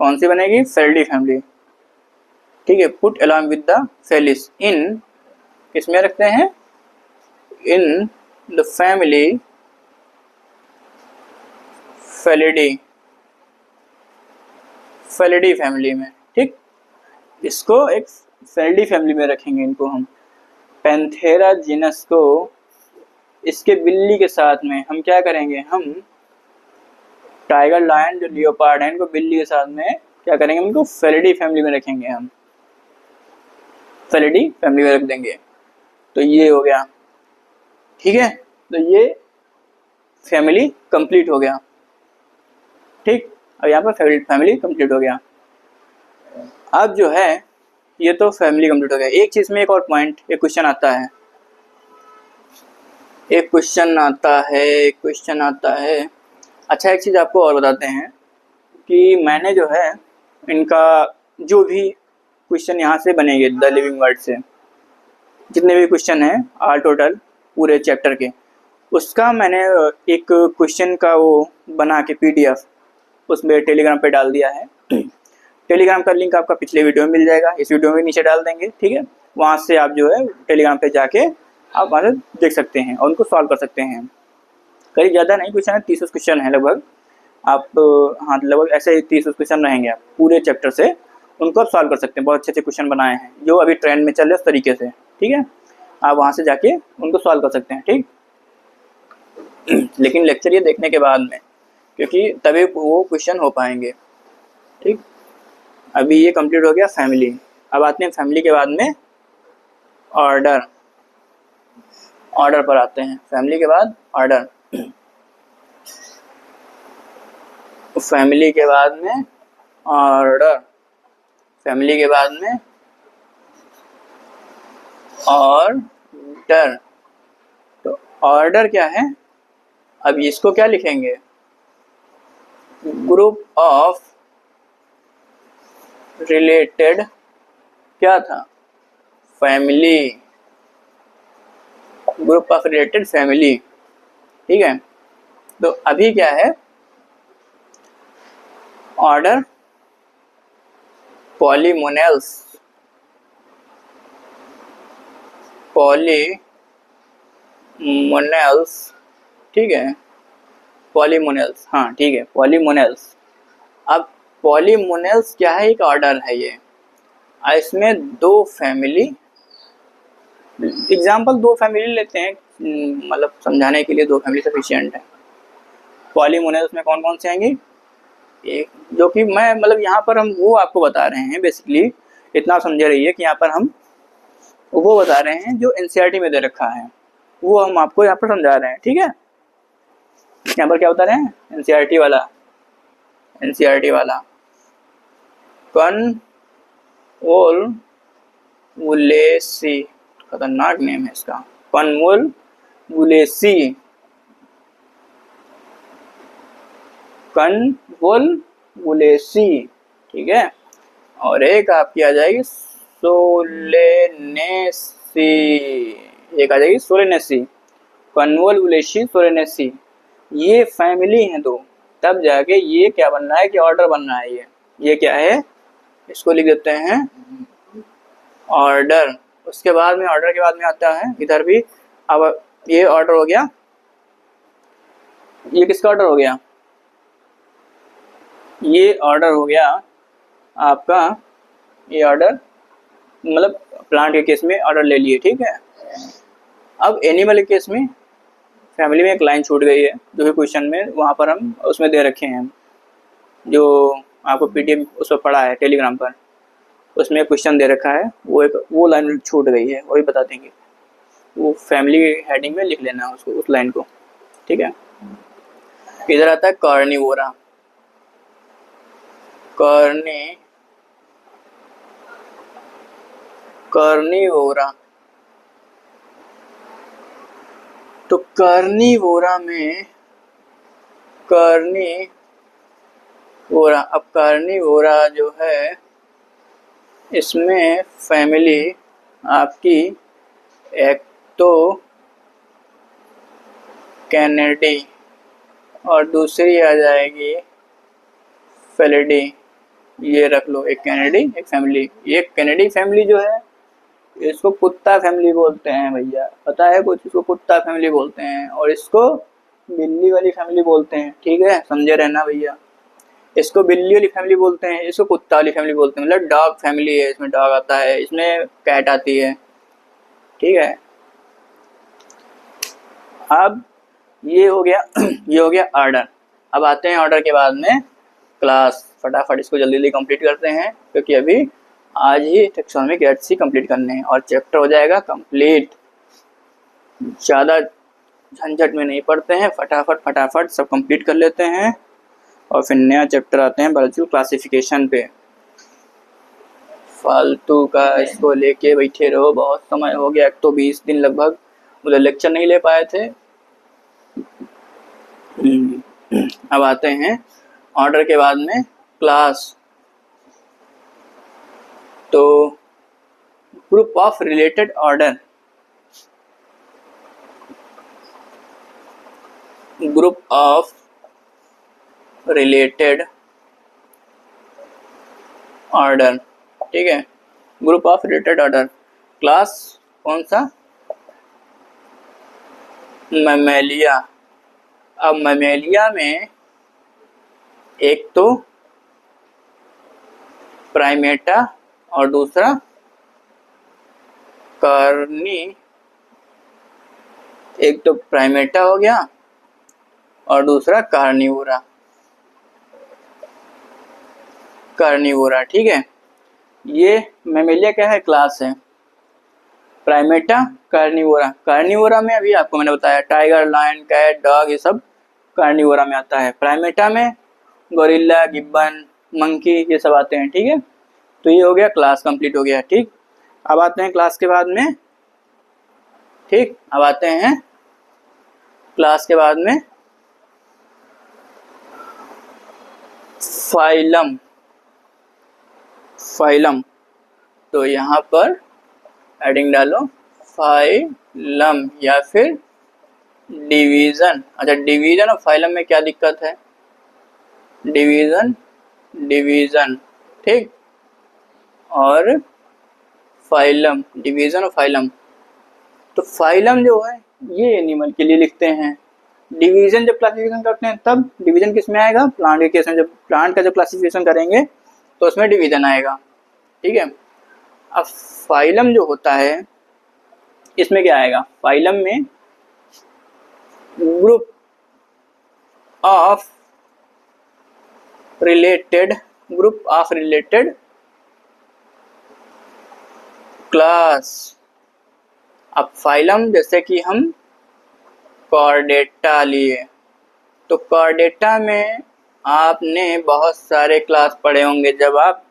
कौन सी बनेगी? Felidae family. ठीक है, put along with the Felis in, किसमें रखते हैं? In the family Felidae, Felidae family में। ठीक, इसको एक फेलिडी फैमिली में रखेंगे इनको हम। पैंथेरा जीनस को इसके बिल्ली के साथ में हम क्या करेंगे? हम टाइगर, लायन जो लियोपार्ड है इनको बिल्ली के साथ में क्या करेंगे? इनको फेलिडी फैमिली में रखेंगे हम, फेलिडी फैमिली में रख देंगे। तो ये हो गया। ठीक है, तो ये फैमिली कंप्लीट हो गया। ठीक, अब यहाँ पर फैमिली कंप्लीट हो गया। अब जो है ये तो फैमिली कंप्लीट हो गया। एक चीज में एक और पॉइंट, एक क्वेश्चन आता है, एक क्वेश्चन आता है। अच्छा, एक चीज आपको और बताते हैं कि मैंने जो है इनका जो भी क्वेश्चन यहाँ से बनेंगे द लिविंग वर्ड से, जितने भी क्वेश्चन हैं ऑल टोटल पूरे चैप्टर के, उसका मैंने एक क्वेश्चन का वो बना के PDF उसमें टेलीग्राम पे डाल दिया है। टेलीग्राम का लिंक आपका पिछले वीडियो में मिल जाएगा, इस वीडियो में नीचे डाल देंगे। ठीक है, वहाँ से आप जो है टेलीग्राम पे जाके आप वहाँ से देख सकते हैं और उनको सॉल्व कर सकते हैं। कहीं ज़्यादा नहीं क्वेश्चन है, 30 क्वेश्चन है लगभग। आप हाँ लगभग ऐसे 30 क्वेश्चन रहेंगे, आप पूरे चैप्टर से उनको आप सॉल्व कर सकते हैं। बहुत अच्छे अच्छे क्वेश्चन बनाए हैं जो अभी ट्रेंड में चल रहे हैं उस तरीके से। ठीक है, आप वहाँ से जाके उनको सॉल्व कर सकते हैं। ठीक, लेकिन लेक्चर ये देखने के बाद में, क्योंकि तभी वो क्वेश्चन हो पाएंगे। ठीक, अभी ये कंप्लीट हो गया फैमिली। अब आते हैं फैमिली के बाद में ऑर्डर, ऑर्डर पर आते हैं। फैमिली के बाद ऑर्डर, फैमिली के बाद में ऑर्डर, फैमिली के बाद में ऑर्डर। तो ऑर्डर क्या है? अब इसको क्या लिखेंगे? ग्रुप ऑफ रिलेटेड क्या था? Family, group of related family. ठीक है, तो अभी क्या है? ऑर्डर पॉलीमोनेल्स, पॉलीमोनेल्स, ठीक है, पॉलीमोनेल्स, हाँ ठीक है, पॉलीमोनेल्स। अब पॉलीमोनेल्स क्या है, एक ऑर्डर है ये, इसमें दो फैमिली, एग्जाम्पल दो फैमिली लेते हैं, मतलब समझाने के लिए दो फैमिली सफिशिएंट है। पॉलीमोनेल्स में कौन कौन से आएंगे, एक जो कि मैं मतलब यहाँ पर हम वो आपको बता रहे हैं, बेसिकली इतना समझे रहिए कि यहाँ पर हम वो बता रहे हैं जो एनसीईआरटी में दे रखा है, वो हम आपको यहाँ पर समझा रहे हैं, ठीक है। यहाँ पर क्या बता रहे हैं, एनसीईआरटी वाला कन्वोलुलेसी, खतरनाक नेम है इसका, कन्वोलुलेसी, ठीक है। और एक आपकी आ जाएगी सोलेनेसी, एक आ जाएगी सोलेनेसी, कन्वोलुलेसी, सोलेनेसी, ये फैमिली है दो, तब जाके ये क्या बनना है कि ऑर्डर बनना है। ये क्या है, इसको लिख देते हैं ऑर्डर। उसके बाद में ऑर्डर के बाद में आता है इधर भी, अब ये ऑर्डर हो गया, ये किसका ऑर्डर हो गया, ये ऑर्डर हो गया आपका, ये ऑर्डर मतलब प्लांट के केस में ऑर्डर ले लिए, ठीक है। अब एनिमल के केस में फैमिली में एक लाइन छूट गई है, जो कि क्वेश्चन में वहाँ पर हम उसमें दे रखे हैं, जो आपको पीडीएफ उस पर पढ़ा है टेलीग्राम पर, उसमें क्वेश्चन दे रखा है, वो लाइन छूट गई है, वही बता देंगे, वो फैमिली हेडिंग में लिख लेना उसको, उस लाइन को, ठीक है। इधर आता है कार्निवोरा, कार्निवोरा, तो कार्निवोरा में अब कार्निवोरा जो है इसमें फैमिली आपकी एक तो कैनेडी और दूसरी आ जाएगी फेलिडी, ये रख लो, एक कैनेडी एक फैमिली। ये कैनेडी फैमिली जो है इसको कुत्ता फैमिली बोलते हैं भैया, पता है कुछ, इसको कुत्ता फैमिली बोलते हैं, और इसको बिल्ली वाली फैमिली बोलते हैं, ठीक है, समझे रहना भैया। इसको बिल्ली वाली फैमिली बोलते हैं, इसको कुत्ता वाली फैमिली बोलते हैं, मतलब डॉग फैमिली है, इसमें डॉग आता है, इसमें कैट आती है, ठीक है। अब ये हो गया ये हो गया ऑर्डर। अब आते हैं ऑर्डर के बाद में क्लास, फटाफट इसको जल्दी जल्दी कंप्लीट करते हैं, क्योंकि अभी आज ही टैक्सोनॉमिक एड्स ही कंप्लीट करने हैं और चैप्टर हो जाएगा कंप्लीट। ज़्यादा झंझट में नहीं पड़ते हैं, फटाफट सब कंप्लीट कर लेते हैं और फिर नया चैप्टर आते हैं बायोलॉजिकल क्लासिफिकेशन पे। फालतू का इसको लेके बैठे रहो, बहुत समय हो गया, एक तो 20 दिन लगभग उधर लेक्चर नहीं ले पाए थे। अब आते हैं ऑर्डर के बाद में क्लास, तो group of related order, group of related order, ठीक है, group of related order, class कौन सा, मैमेलिया। अब मैमेलिया में एक तो प्राइमेटा और दूसरा कार्नी, एक तो प्राइमेटा हो गया और दूसरा कार्निवोरा, ठीक है। ये मैमेलिया क्या है, क्लास है, प्राइमेटा कार्निवोरा में अभी आपको मैंने बताया टाइगर, लायन, कैट, डॉग, ये सब कार्निवोरा में आता है। प्राइमेटा में गोरिल्ला, गिब्बन, मंकी, ये सब आते हैं, ठीक है। तो ये हो गया क्लास, कंप्लीट हो गया, ठीक। अब आते हैं क्लास के बाद में, ठीक, अब आते हैं क्लास के बाद में फाइलम, तो यहाँ पर हेडिंग डालो फाइलम या फिर डिवीजन। अच्छा, डिवीजन और फाइलम में क्या दिक्कत है, डिवीजन, ठीक, और फाइलम, डिवीजन और फाइलम, तो फाइलम जो है ये एनिमल के लिए लिखते हैं। डिवीजन जब क्लासिफिकेशन करते हैं तब डिवीजन किस में आएगा, प्लांट के केस में जब प्लांट का जब क्लासिफिकेशन करेंगे तो उसमें डिवीजन आएगा, ठीक है। अब फाइलम जो होता है इसमें क्या आएगा, फाइलम में ग्रुप ऑफ रिलेटेड क्लास। अब फाइलम जैसे कि हम कॉर्डेटा लिए, तो कॉर्डेटा में आपने बहुत सारे क्लास पढ़े होंगे जब आप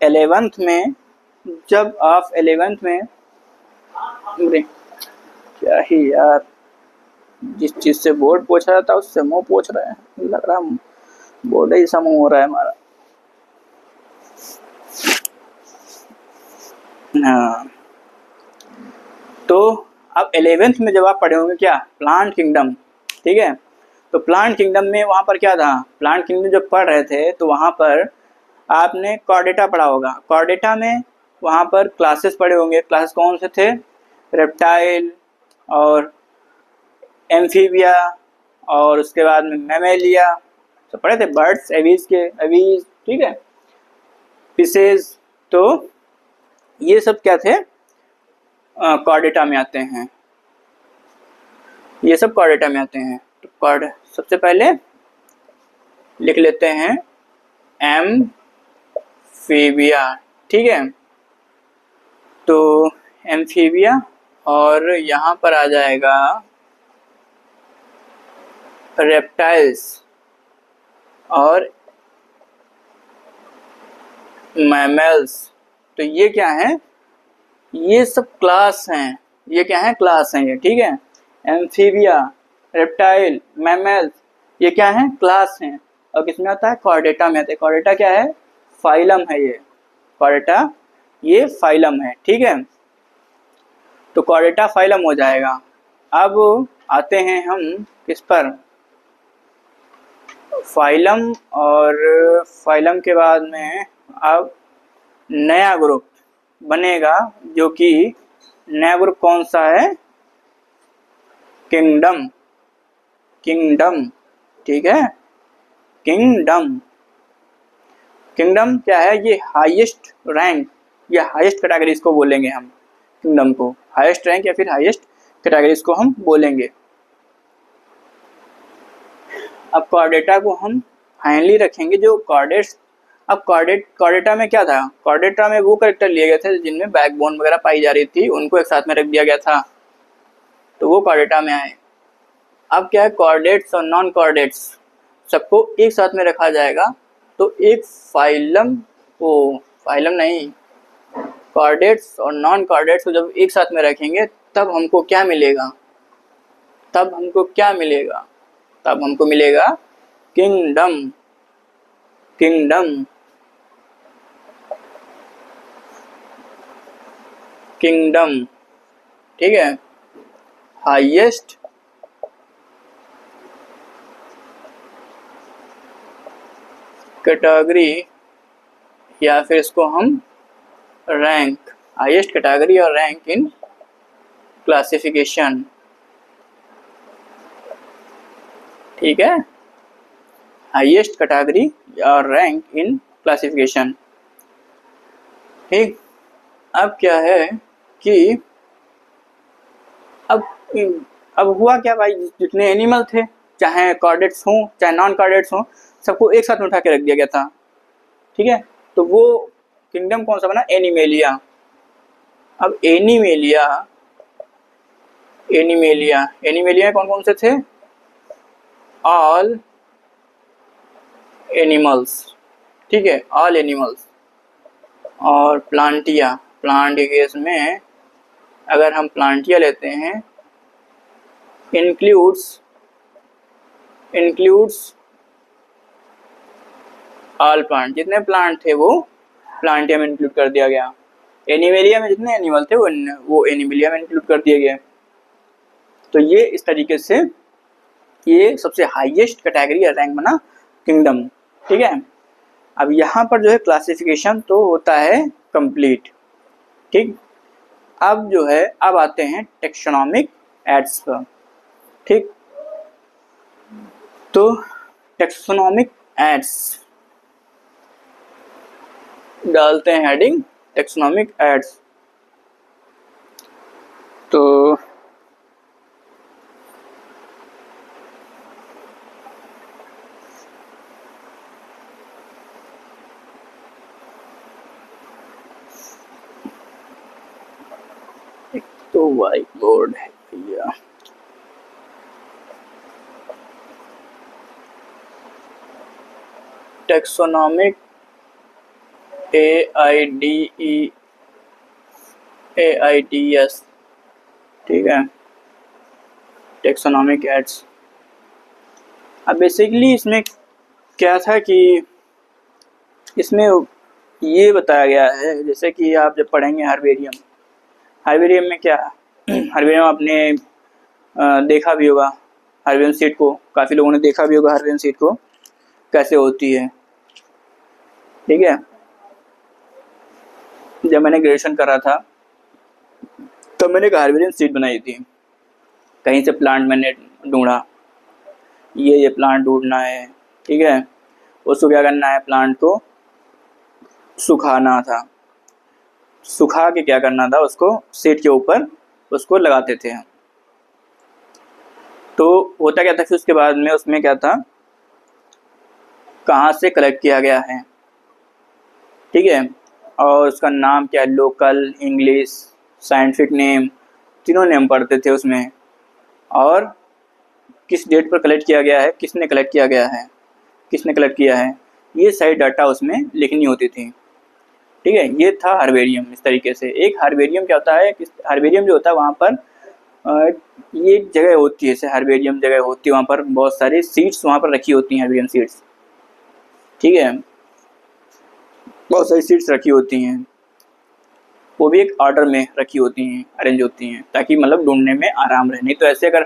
11th में, अरे क्या ही यार, जिस चीज से बोर्ड पोछ रहा था उससे मुंह पोछ रहे हैं, लग रहा बोर्ड ही समूह हो रहा है हमारा। हाँ, तो अब 11th में जब आप पढ़े होंगे क्या, प्लांट किंगडम, ठीक है। तो प्लांट किंगडम में वहाँ पर क्या था, प्लांट किंगडम जब पढ़ रहे थे तो वहाँ पर आपने कॉर्डेटा पढ़ा होगा। कॉर्डेटा में वहाँ पर क्लासेस पढ़े होंगे, क्लासेस कौन से थे, रेप्टाइल और एम्फीबिया और उसके बाद में मैमेलिया, सब पढ़े थे, बर्ड्स, एवीज, ठीक है, फिशेज। तो ये सब क्या थे, कॉर्डेटा में आते हैं, ये सब कॉर्डेटा में आते हैं। तो सबसे पहले लिख लेते हैं एम्फीबिया, ठीक है। तो एम्फीबिया और यहाँ पर आ जाएगा रेप्टाइल्स और मैमल्स। तो ये क्या है, ये सब क्लास हैं, ये क्या है, क्लास हैं ये, ठीक है। एम्फीबिया, रेप्टाइल, मैमल्स, ये क्या है, क्लास हैं। और किसमें आता है, कॉर्डेटा में आता है। कॉर्डेटा क्या है, फाइलम है ये, कॉर्डेटा ये फाइलम है, ठीक है। तो कॉर्डेटा फाइलम हो जाएगा। अब आते हैं हम किस पर, फाइलम, और फाइलम के बाद में अब नया ग्रुप बनेगा, जो कि नया ग्रुप कौन सा है, किंगडम, ठीक है, किंगडम क्या है, ये हाईएस्ट रैंक या हाईएस्ट कैटेगरी इसको बोलेंगे हम, किंगडम को हाईएस्ट रैंक या फिर हाईएस्ट कैटेगरी इसको हम बोलेंगे। अब कॉर्डेटा को हम फाइनली रखेंगे जो कॉर्डेट्स। अब कॉर्डेटा में क्या था, कॉर्डेटा में वो कैरेक्टर लिए गए थे जिनमें बैकबोन वगैरह पाई जा रही थी, उनको एक साथ में रख दिया गया था, तो वो कॉर्डेटा में आए। अब क्या है, कॉर्डेट्स और नॉन कॉर्डेट्स सबको एक साथ में रखा जाएगा, तो एक फाइलम को, फाइलम नहीं, कॉर्डेट्स और नॉन कॉर्डेट्स को जब एक साथ में रखेंगे तब हमको क्या मिलेगा, तब हमको मिलेगा किंगडम, ठीक है, हाईएस्ट कैटेगरी या फिर इसको हम रैंक, हाईएस्ट कैटेगरी और रैंक इन क्लासिफिकेशन, ठीक है, हाईएस्ट कैटेगरी और रैंक इन क्लासिफिकेशन, ठीक। अब क्या है कि अब हुआ क्या भाई, जितने एनिमल थे, चाहे कॉर्डेट्स हों चाहे नॉन कॉर्डेट्स हों, सबको एक साथ में उठा के रख दिया गया था, ठीक है। तो वो किंगडम कौन सा बना, एनिमेलिया। अब एनिमेलिया में कौन कौन से थे, ऑल एनिमल्स, ठीक है, ऑल एनिमल्स। और प्लांटिया, प्लांट के केस में अगर हम प्लांटिया लेते हैं, इंक्लूड्स ऑल प्लांट, जितने प्लांट थे वो प्लांटिया में इंक्लूड कर दिया गया। एनिमेलिया में जितने एनिमल थे वो एनिमेलिया में इंक्लूड कर दिए गए। तो ये इस तरीके से ये सबसे हाईएस्ट कैटेगरी या रैंक बना किंगडम, ठीक है। अब यहाँ पर जो है क्लासिफिकेशन तो होता है कंप्लीट, ठीक। अब जो है अब आते हैं टेक्सोनोमिक एड्स पर। ठीक, तो टेक्सोनोमिक एड्स डालते हैं हेडिंग टेक्सोनोमिक एड्स। तो व्हाइट बोर्ड है भैया। टेक्सोनोमिक AIDES, ठीक है, टेक्सोनोमिक एड्स। अब बेसिकली इसमें क्या था कि इसमें ये बताया गया है, जैसे कि आप जब पढ़ेंगे हार्बेरियम में क्या हार्बेरियम आपने देखा भी होगा, हार्बेरियम सीट को काफ़ी लोगों ने देखा भी होगा, हार्बेरियम सीट को कैसे होती है। ठीक है, जब मैंने ग्रेजुएशन कर रहा था तब मैंने एक हार्बेरियम सीट बनाई थी। कहीं से प्लांट मैंने ढूंढा, ये प्लांट ढूंढना है, ठीक है, उसको क्या करना है, प्लांट को सुखाना था, सुखा के क्या करना था, उसको सीट के ऊपर उसको लगाते थे। तो होता क्या था फिर उसके बाद में उसमें क्या था, कहाँ से कलेक्ट किया गया है, ठीक है, और उसका नाम क्या है, लोकल, इंग्लिश, साइंटिफिक नेम, तीनों नेम पढ़ते थे उसमें, और किस डेट पर कलेक्ट किया गया है, किसने कलेक्ट किया गया है, किसने कलेक्ट किया है, ये सारी डाटा उसमें लिखनी होती थी। ठीक है, ये था हार्बेरियम। इस तरीके से एक हार्बेरियम क्या होता है, हार्बेरियम जो होता है वहाँ पर ये जगह होती है, जैसे हार्बेरियम जगह होती है, वहाँ पर बहुत सारी सीड्स वहाँ पर रखी होती हैं, हार्बेरियम सीड्स, ठीक है, बहुत सारी सीड्स रखी होती हैं, वो भी एक ऑर्डर में रखी होती हैं, अरेंज होती हैं, ताकि मतलब ढूंढने में आराम रहे। नहीं तो ऐसे अगर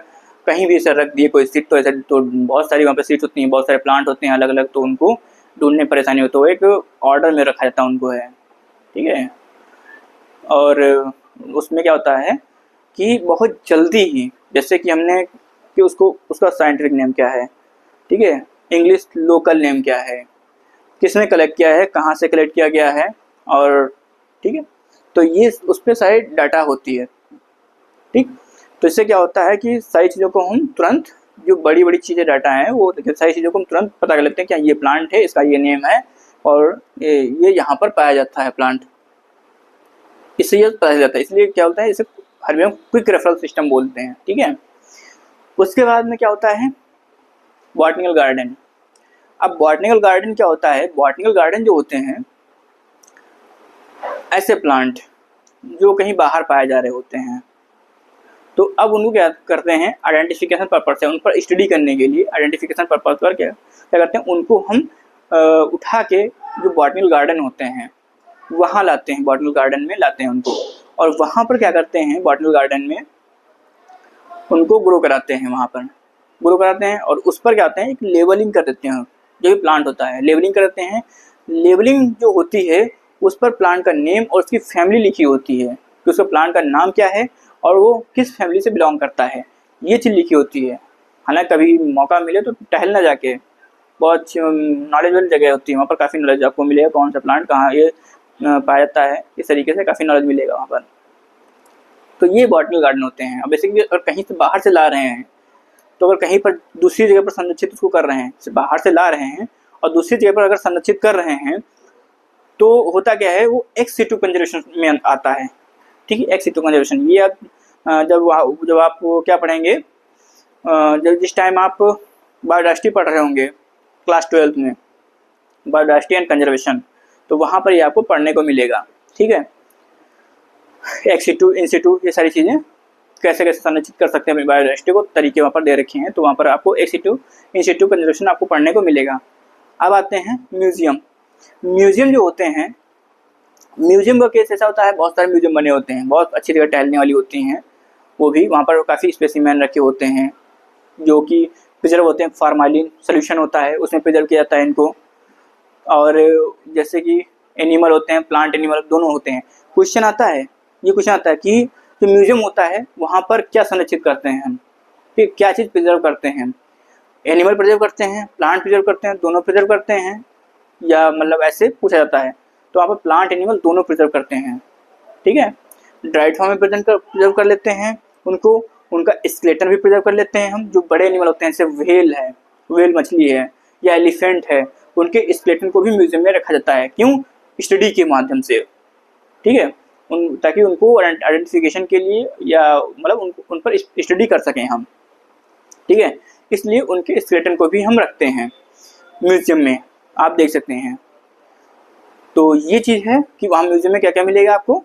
कहीं भी ऐसे रख दिए कोई सीट, तो ऐसे तो बहुत सारी वहाँ पर सीट्स होती हैं, बहुत सारे प्लांट होते हैं अलग अलग, तो उनको ढूंढने में परेशानी होती है, तो एक ऑर्डर में रखा जाता है उनको है, ठीक है। और उसमें क्या होता है कि बहुत जल्दी ही, जैसे कि हमने कि उसका साइंटिफिक नेम क्या है, ठीक है, इंग्लिश लोकल नेम क्या है, किसने कलेक्ट किया है, कहाँ से कलेक्ट किया गया है, और ठीक है, तो ये उस पर सारी डाटा होती है। ठीक, तो इससे क्या होता है कि सारी चीज़ों को हम तुरंत, जो बड़ी बड़ी चीज़ें डाटा हैं वो सारी चीज़ों को हम तुरंत पता कर लेते हैं कि ये प्लांट है, इसका ये नेम है, और ये यहाँ पर पाया जाता है प्लांट, इससे ये पता चल जाता है। इसलिए क्या होता है, इसे हार्बेरियम क्विक रेफरल सिस्टम बोलते हैं। ठीक है, उसके बाद में क्या होता है, बॉटनिकल गार्डन। अब बॉटनिकल गार्डन क्या होता है, बॉटनिकल गार्डन जो होते हैं ऐसे प्लांट जो कहीं बाहर पाए जा रहे होते हैं, तो अब उनको क्या करते हैं, आइडेंटिफिकेशन पर्पस से, उन पर स्टडी करने के लिए आइडेंटिफिकेशन पर्पस पर क्या करते हैं, उनको हम उठा के जो बॉटनिकल गार्डन होते हैं वहाँ लाते हैं, बॉटनिकल गार्डन में लाते हैं उनको, और वहाँ पर क्या करते हैं, बॉटनिकल गार्डन में उनको ग्रो कराते हैं, वहाँ पर ग्रो कराते हैं, और उस पर क्या आते हैं, एक लेबलिंग कर देते हैं, जो भी प्लांट होता है लेबलिंग करते हैं। लेबलिंग जो होती है उस पर प्लांट का नेम और उसकी फैमिली लिखी होती है, कि उसका प्लांट का नाम क्या है और वो किस फैमिली से बिलोंग करता है, ये चीज़ लिखी होती है। हालांकि कभी मौका मिले तो टहलना जाके, बहुत नॉलेजबल जगह होती है, वहाँ पर काफ़ी नॉलेज आपको मिलेगा, कौन सा प्लांट कहाँ ये पाया जाता है, इस तरीके से काफ़ी नॉलेज मिलेगा वहाँ पर। तो ये बॉटनिकल गार्डन होते हैं। अब बेसिकली अगर कहीं से बाहर से ला रहे हैं, तो अगर कहीं पर दूसरी जगह पर संरक्षित उसको कर रहे हैं, बाहर से ला रहे हैं और दूसरी जगह पर अगर संरक्षित कर रहे हैं, तो होता क्या है, वो एक्स सिटू कंजर्वेशन में आता है। ठीक है, एक्स सिटू कंजर्वेशन, ये आप जब आप क्या पढ़ेंगे, जब जिस टाइम आप बायोडाइवर्सिटी पढ़ रहे होंगे क्लास 12 में, बायोडाइवर्सिटी एंड कंजर्वेशन, तो वहाँ पर ये आपको पढ़ने को मिलेगा। ठीक है, एक्स सिटू, इन सिटू, ये सारी चीज़ें कैसे कैसे संरक्षित कर सकते हैं अपनी बायोडाइवर्सिटी को, तरीके वहाँ पर दे रखे हैं, तो वहाँ पर आपको एक्स सिटू, इन सिटू कंजर्वेशन आपको पढ़ने को मिलेगा। अब आते हैं म्यूजियम। म्यूजियम जो होते हैं, म्यूजियम का केस ऐसा होता है, बहुत सारे म्यूजियम बने होते हैं, बहुत अच्छी जगह टहलने वाली होती हैं, वो भी वहाँ पर काफ़ी स्पेसिमेन रखे होते हैं जो कि प्रिजर्व होते हैं, फॉर्मालिन सोल्यूशन होता है उसमें प्रिजर्व किया जाता है इनको। और जैसे कि एनिमल होते हैं, प्लांट एनिमल दोनों होते हैं। क्वेश्चन आता है ये क्वेश्चन आता है कि जो म्यूजियम होता है वहाँ पर क्या संरक्षित करते हैं हम, फिर क्या चीज़ प्रिजर्व करते हैं, एनिमल प्रिजर्व करते हैं, प्लांट प्रिजर्व करते हैं, दोनों प्रिजर्व करते हैं, या मतलब ऐसे पूछा जाता है। तो वहाँ पर प्लांट एनिमल दोनों प्रिजर्व करते हैं, ठीक है। ड्राइड फॉर्म में प्रिजर्व कर लेते हैं उनको, उनका स्केलेटन भी प्रिजर्व कर लेते हैं हम। जो बड़े एनिमल होते हैं जैसे व्हेल है, व्हेल मछली है या एलिफेंट है, उनके स्केलेटन को भी म्यूजियम में रखा जाता है। क्यों? स्टडी के माध्यम से, ठीक है, ताकि उनको आइडेंटिफिकेशन के लिए या मतलब उन पर स्टडी कर सकें हम, ठीक है। इसलिए उनके स्केलेटन को भी हम रखते हैं म्यूजियम में, आप देख सकते हैं। तो ये चीज़ है कि वहाँ म्यूजियम में क्या क्या मिलेगा आपको।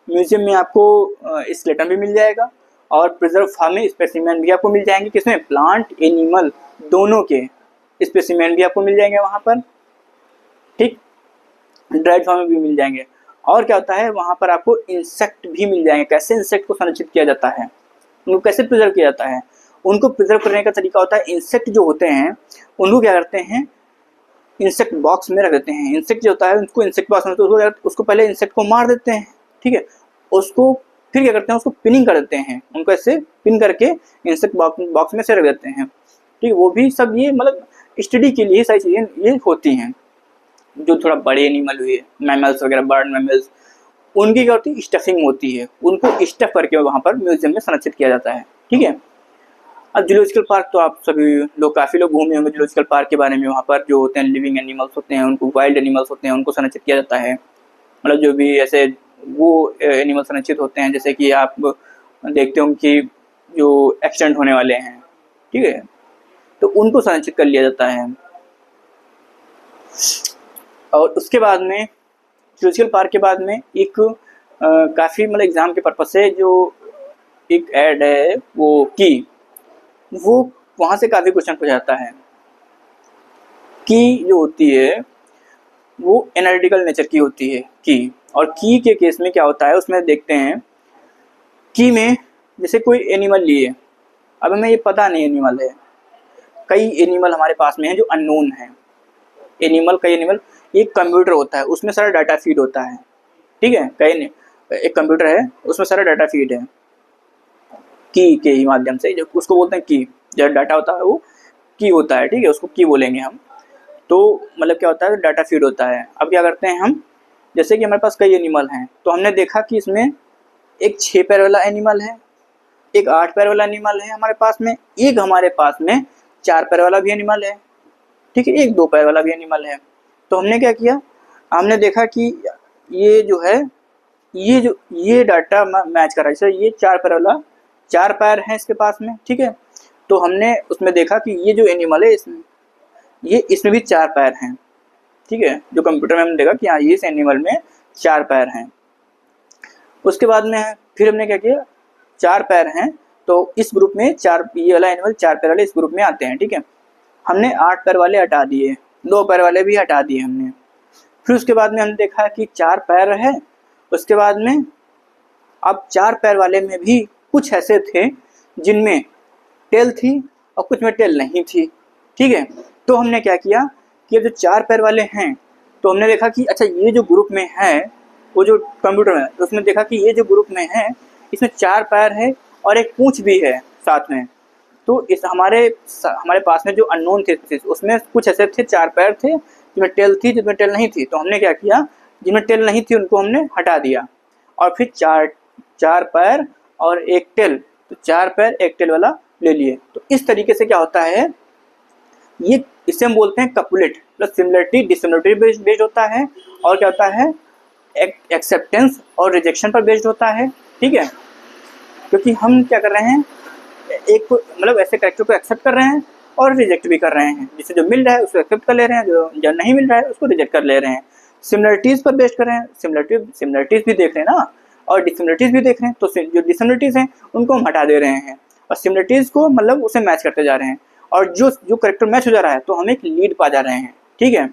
म्यूजियम में आपको स्केलेटन भी मिल जाएगा और प्रिजर्व फॉर्म में स्पेसिमेन भी आपको मिल जाएंगे। किसमें? प्लांट एनिमल दोनों के स्पेसिमेन भी आपको मिल जाएंगे वहाँ पर, ठीक। ड्राइड फॉर्म में भी मिल जाएंगे। और क्या होता है वहाँ पर आपको इंसेक्ट भी मिल जाएंगे। कैसे इंसेक्ट को संरक्षित किया जाता है, उनको कैसे प्रिजर्व किया जाता है, उनको प्रिजर्व करने का तरीका होता है, इंसेक्ट जो होते हैं उनको क्या करते हैं, इंसेक्ट बॉक्स में रख देते हैं। इंसेक्ट जो होता है उनको इंसेक्ट बॉक्स में, तो उसको पहले इंसेक्ट को मार देते हैं, ठीक है। उसको फिर क्या करते हैं, उसको पिनिंग कर देते हैं, उनको ऐसे पिन करके इंसेक्ट बॉक्स में से रख देते हैं, ठीक है। वो भी सब ये मतलब स्टडी के लिए सारी चीज़ें ये होती हैं। जो थोड़ा बड़े एनिमल हुए, मैमल्स वगैरह, बर्ड मैमल्स, उनकी क्या होती है, स्टफिंग होती है, उनको स्टफ करके वहाँ पर म्यूजियम में संरक्षित किया जाता है, ठीक है। अब जूलॉजिकल पार्क तो आप सभी लोग, काफ़ी लोग घूमे होंगे जूलॉजिकल पार्क के बारे में। वहाँ पर जो होते हैं लिविंग एनिमल्स होते हैं, उनको वाइल्ड एनिमल्स होते हैं, उनको संरक्षित किया जाता है। मतलब जो भी ऐसे वो एनिमल संरक्षित होते हैं, जैसे कि आप देखते होंगे कि जो एक्सटेंट होने वाले हैं, ठीक है, तो उनको संरक्षित कर लिया जाता है। और उसके बाद में जूलॉजिकल पार्क के बाद में एक काफ़ी मतलब एग्ज़ाम के पर्पज से जो एक ऐड है वो की, वो वहाँ से काफ़ी क्वेश्चन पूछा जाता है। की जो होती है वो एनालिटिकल नेचर की होती है की, और की के केस में क्या होता है उसमें देखते हैं। की में जैसे कोई एनिमल लिए, अब हमें ये पता नहीं एनिमल है, कई एनिमल हमारे पास में है जो अननोन है। कई एनिमल, एक कंप्यूटर होता है उसमें सारा डाटा फीड होता है, ठीक है। एक कंप्यूटर है उसमें सारा डाटा फीड है की के ही माध्यम से, जो उसको बोलते हैं की। जो डाटा होता है वो की होता है, ठीक है, उसको की बोलेंगे हम। तो मतलब क्या होता है, डाटा फीड होता है। अब क्या करते हैं हम, जैसे कि हमारे पास कई एनिमल हैं, तो हमने देखा कि इसमें एक 6 पैर वाला एनिमल है, एक 8 पैर वाला एनिमल है हमारे पास में, एक हमारे पास में 4 पैर वाला भी एनिमल है, ठीक है, एक 2 पैर वाला भी एनिमल है। तो हमने क्या किया, हमने देखा कि ये जो है ये डाटा मैच कर रहा है। जैसे ये 4 पैर वाला, 4 पैर हैं इसके पास में, ठीक है। तो हमने उसमें देखा कि ये जो एनिमल है इसमें भी 4 पैर हैं, ठीक है। जो कंप्यूटर में हमने देखा कि हाँ ये इस एनिमल में 4 पैर हैं। उसके बाद में फिर हमने क्या किया, 4 पैर हैं तो इस ग्रुप में ये वाला एनिमल 4 पैर वाले इस ग्रुप में आते हैं, ठीक है। हमने 8 पैर वाले हटा दिए, 2 पैर वाले भी हटा दिए हमने। फिर उसके बाद में हमने देखा कि 4 पैर है, उसके बाद में अब 4 पैर वाले में भी कुछ ऐसे थे जिनमें टेल थी और कुछ में टेल नहीं थी, ठीक है। तो हमने क्या किया कि जो 4 पैर वाले हैं, तो हमने देखा कि अच्छा ये जो ग्रुप में है, वो जो कंप्यूटर में तो उसमें देखा कि ये जो ग्रुप में है इसमें 4 पैर है और एक पूंछ भी है साथ में। तो इस हमारे पास में जो अननोन थे उसमें कुछ ऐसे थे 4 पैर थे जिनमें टेल थी, जिनमें टेल नहीं थी। तो हमने क्या किया, जिनमें टेल नहीं थी उनको हमने हटा दिया, और फिर 4 पैर और एक टेल, तो 4 पैर एक टेल वाला ले लिए। तो इस तरीके से क्या होता है, ये इसे हम बोलते हैं copulate, plus similarity dissimilarity based होता है, और क्या होता है एक्सेप्टेंस और रिजेक्शन पर बेस्ड होता है, ठीक है। क्योंकि हम क्या कर रहे हैं, एक मतलब ऐसे कैरेक्टर को एक्सेप्ट कर रहे हैं और रिजेक्ट भी कर रहे हैं। जिससे जो मिल रहा है उसको एक्सेप्ट कर ले रहे हैं, जो नहीं मिल रहा है उसको रिजेक्ट कर ले रहे हैं। सिमिलरिटीज़ पर बेस्ड कर रहे हैं, सिमिलरिटीज़ भी देख रहे हैं ना, और डिसिमिलरिटीज़ भी देख रहे हैं। तो जो डिसिमिलरिटीज़ हैं उनको हम हटा दे रहे हैं और सिमिलरिटीज़ को मतलब उसे मैच करते जा रहे हैं। और जो करेक्टर मैच हो जा रहा है तो हम एक लीड पा जा रहे हैं, ठीक है।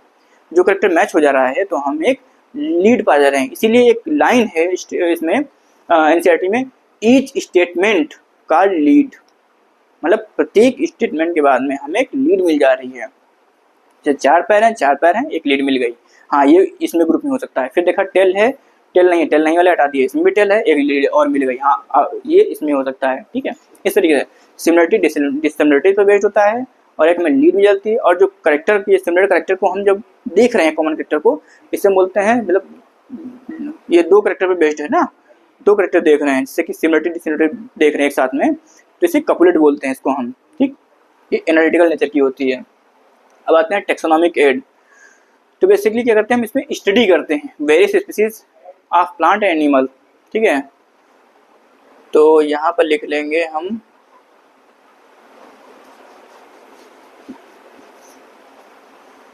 जो करेक्टर मैच हो जा रहा है तो हम एक लीड पा जा रहे हैं। इसीलिए एक लाइन है इसमें एनसीईआरटी में, ईच स्टेटमेंट का लीड, मतलब प्रत्येक स्टेटमेंट के बाद में हमें एक लीड मिल जा रही है। जैसे 4 पैर हैं, 4 पैर हैं, एक लीड मिल गई, हाँ ये इसमें ग्रुप में हो सकता है। फिर देखा टेल है, टेल नहीं है, टेल नहीं वाले हटा दिए, इसमें भी टेल है, एक लीड और मिल गई। हाँ ये इसमें हो सकता है, ठीक है। इस तरीके से सिमिलरिटी डिसिमिलरिटी पर बेस्ड होता है, और एक में लीड भी जाती है। और जो करेक्टर की सिमिलर करेक्टर को हम जब देख रहे हैं कॉमन करेक्टर को, इससे बोलते हैं मतलब ये दो करेक्टर पे बेस्ड है ना, दो करेक्टर देख रहे हैं जिससे कि सिमिलरिटी डिसिमिलरिटी देख रहे हैं एक साथ में, तो इसे कपुलेट बोलते हैं इसको हम, ठीक। ये एनालिटिकल नेचर की होती है। अब आते हैं टेक्सोनॉमिक एड। तो बेसिकली क्या करते हैं हम इसमें स्टडी करते हैं various species of plant and animal, ठीक है। तो यहाँ पर लिख लेंगे हम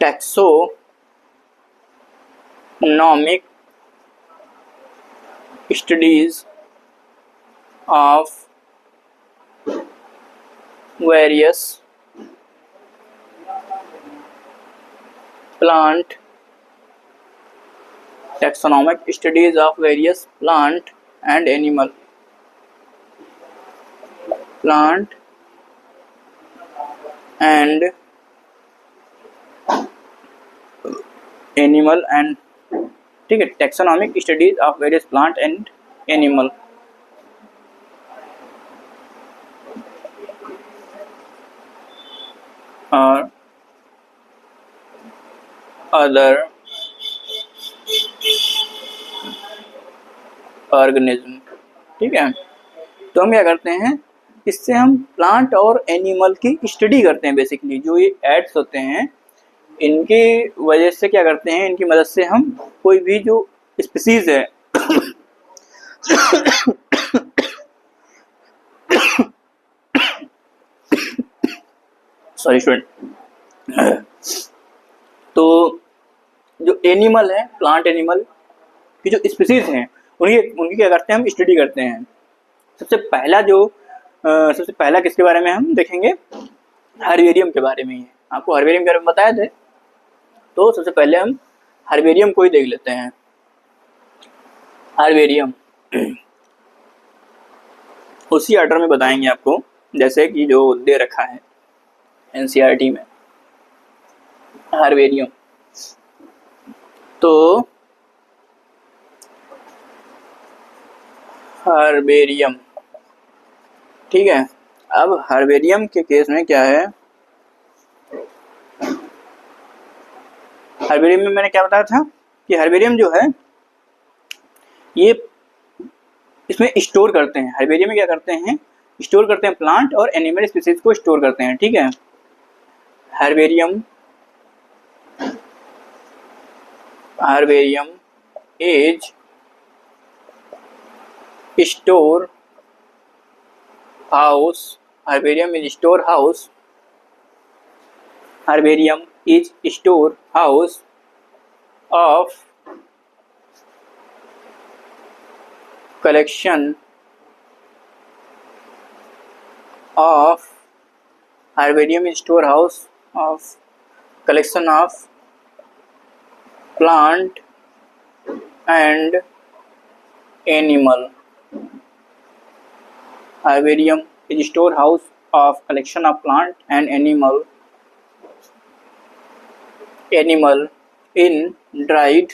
taxonomic studies of various plant, taxonomic studies of various plant and animal, plant and animal and, ठीक है, taxonomic studies of various plant and animal. और other ऑर्गेनिज्म, ठीक है। तो हम क्या करते हैं, इससे हम प्लांट और एनिमल की स्टडी करते हैं। बेसिकली जो ये एड्स होते हैं इनकी वजह से क्या करते हैं, इनकी मदद से हम कोई भी जो स्पीसीज है सॉरी स्टूडेंट, तो जो एनिमल है, प्लांट एनिमल की जो स्पीसीज हैं उनकी क्या करते हैं हम स्टडी करते हैं। सबसे पहला किसके बारे में हम देखेंगे, हर्बेरियम के बारे में ही है। आपको हर्बेरियम के बारे में बताया थे, तो सबसे पहले हम हर्बेरियम को ही देख लेते हैं। हर्बेरियम उसी ऑर्डर में बताएंगे आपको जैसे कि जो दे रखा है एनसीईआरटी में। हर्बेरियम, तो हर्बेरियम, ठीक है। अब हर्बेरियम के केस में क्या है, हर्बेरियम में मैंने क्या बताया था कि हर्बेरियम जो है ये इसमें स्टोर करते हैं। हर्बेरियम में क्या करते हैं, स्टोर करते हैं प्लांट और एनिमल स्पीसीज को स्टोर करते हैं, ठीक है। Herbarium is store house, herbarium is storehouse, herbarium is storehouse of collection of, herbarium is storehouse of collection of plant and animal. Herbarium is storehouse of collection of plant and animal in dried,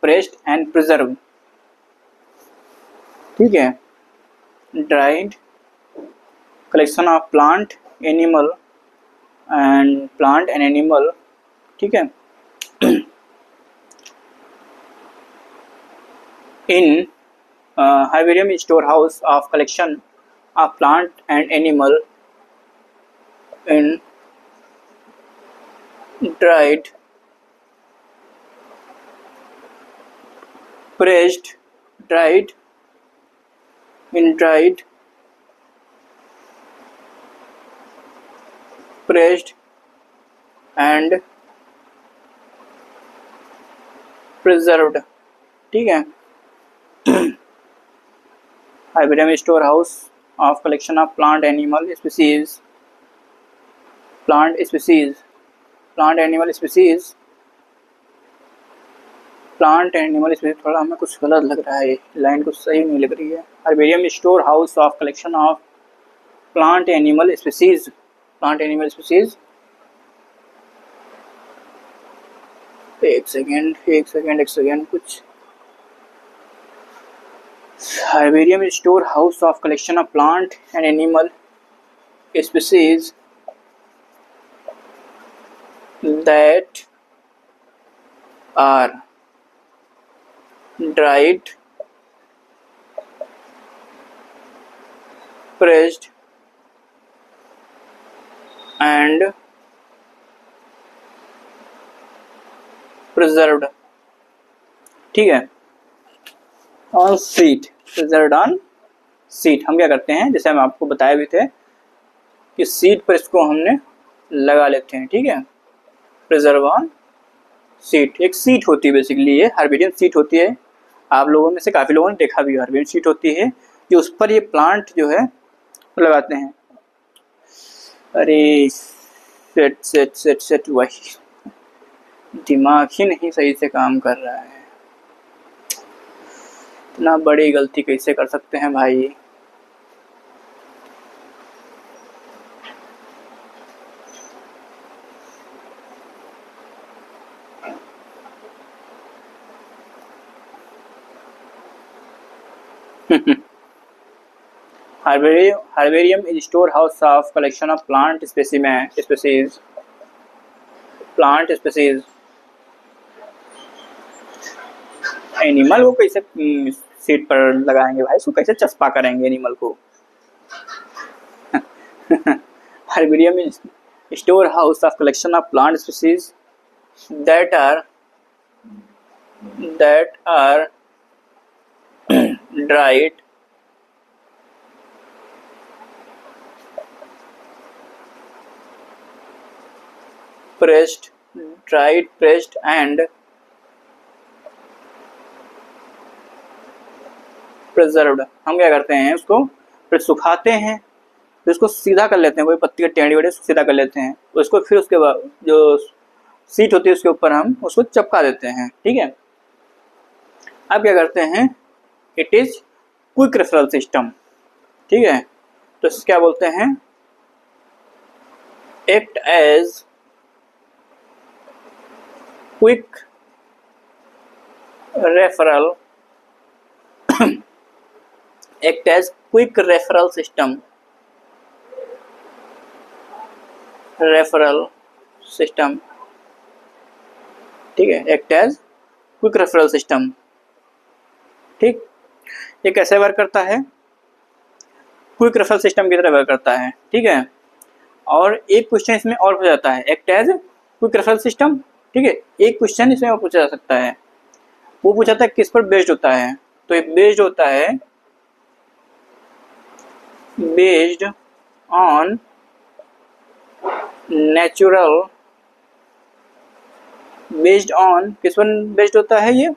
pressed and preserved, ठीक है। dried collection of plant and animal, ठीक है। in herbarium is storehouse of collection of plant and animal in dried, pressed, and preserved, ठीक है। Herbarium is storehouse of collection of plant animal species, plant animal species, थोड़ा हमें कुछ गलत लग रहा है, लाइन कुछ सही नहीं लग रही है। Herbarium is storehouse of collection of plant animal species, एक सेकेंड कुछ Herbarium is storehouse of collection of plant and animal species that are dried, pressed and preserved. ठीक है, on seat, preserved on seat. हम क्या करते हैं, जैसे हम आपको बताए भी थे कि सीट पर इसको हमने लगा लेते हैं। ठीक है, प्रिजर्व ऑन सीट, एक सीट होती है बेसिकली, ये हर्बेरियम सीट होती है। आप लोगों में से काफ़ी लोगों ने देखा भी, हर्बेरियम सीट होती है कि उस पर ये प्लांट जो है लगाते हैं। अरे सेट सेट सेट सेट, वही दिमाग ही नहीं सही से काम कर रहा है। इतना बड़ी गलती कैसे कर सकते हैं भाई। Herbarium is storehouse of collection of plant species. Animal को कैसे सीट पर लगाएंगे भाई, इसको कैसे चस्पा करेंगे एनिमल को। Herbarium is storehouse of collection of plant species that are dried, pressed and preserved। हम क्या करते हैं, उसको फिर सुखाते हैं, फिर उसको सीधा कर लेते हैं, कोई पत्ती का टेंड़ी वड़ी सीधा कर लेते हैं, उसको फिर उसके बाद जो सीट होती है उसके ऊपर हम उसको चिपका देते हैं। ठीक है, अब क्या करते हैं, it is quick referral system. ठीक है, तो क्या बोलते हैं, act as quick referral act as quick referral system ठीक है, act as quick referral system। ठीक, ये कैसे वर्क करता है, क्विक रेफरल सिस्टम की तरह वर्क करता है। ठीक है, और एक क्वेश्चन इसमें और पूछा जाता है, act as quick referral system. ठीक है, एक क्वेश्चन इसमें और पूछा जा सकता है, वो पूछा था किस पर बेस्ड होता है, तो ये बेस्ड होता है based on natural, based on किस पर बेस्ड होता है ये,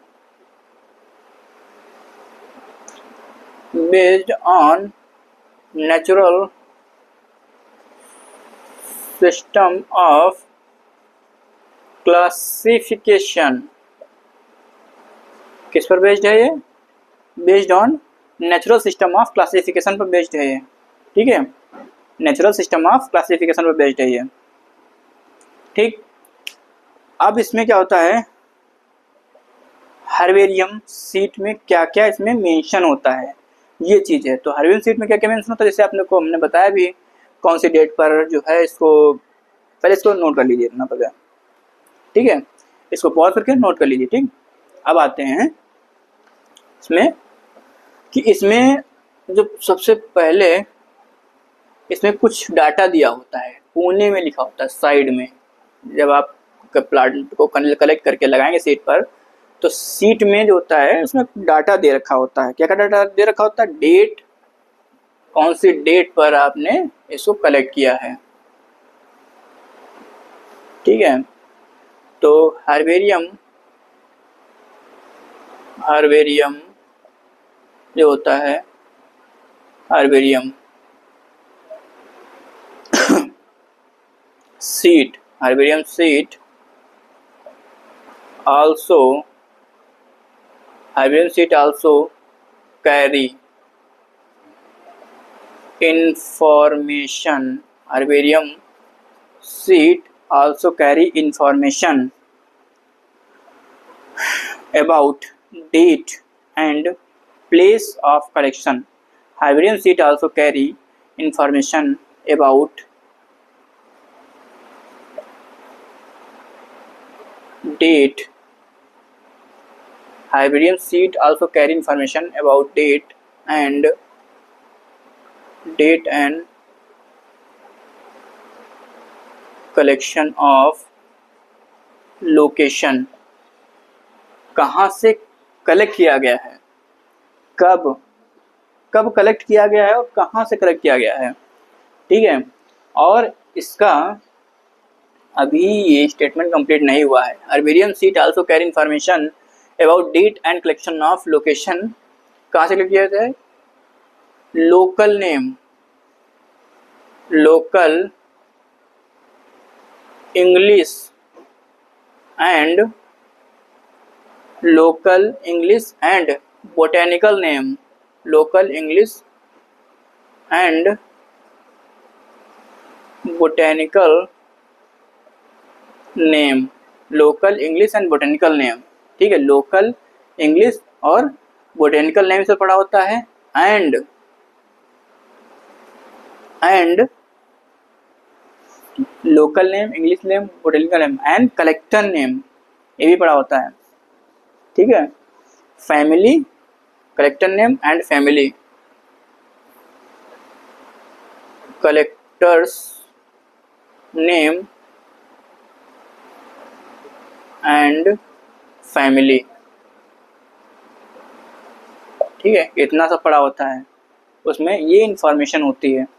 based on natural system of classification। किस पर बेस्ड है ये, based on natural system of classification पर बेस्ड है ये। ठीक है, नेचुरल सिस्टम ऑफ क्लासिफिकेशन पर बेस्ड है ये। ठीक, अब इसमें क्या होता है, हर्बेरियम सीट में क्या क्या इसमें मेंशन होता है, ये चीज़ है। तो हर्बेरियम सीट में क्या क्या मेंशन होता है, जैसे आपने को हमने बताया भी कौन सी डेट पर जो है, इसको पहले इसको नोट कर लीजिए इतना पता। ठीक है, इसको पॉज करके नोट कर लीजिए। ठीक, अब आते हैं इसमें कि इसमें जो सबसे पहले इसमें कुछ डाटा दिया होता है, कोने में लिखा होता है साइड में। जब आप प्लांट को कलेक्ट करके लगाएंगे सीट पर, तो सीट में जो होता है उसमें डाटा दे रखा होता है। क्या क्या डाटा दे रखा होता है, डेट, कौन सी डेट पर आपने इसको कलेक्ट किया है। ठीक है, तो हर्बेरियम जो होता है, herbarium seat also carry information about date and place of collection. Herbarium sheet also carry information about date. Herbarium sheet also carry information about date and collection of location. कहाँ से कलेक्ट किया गया है, कब collect किया गया है और कहाँ से कलेक्ट किया गया है, ठीक है। और इसका अभी ये स्टेटमेंट कंप्लीट नहीं हुआ है। Herbarium sheet also carry information about date and collection of location. कहाँ से कलेक्ट किया जाता है? Local name, local English and botanical name, local English and botanical name, local English and botanical name, ठीक है। लोकल इंग्लिश और botanical name से पढ़ा होता है, and local name, English name, botanical name and collector name, ये भी पढ़ा होता है, ठीक है। Family, collector name and family, collectors name and family, ठीक है। इतना सब पढ़ा होता है, उसमें ये इंफॉर्मेशन होती है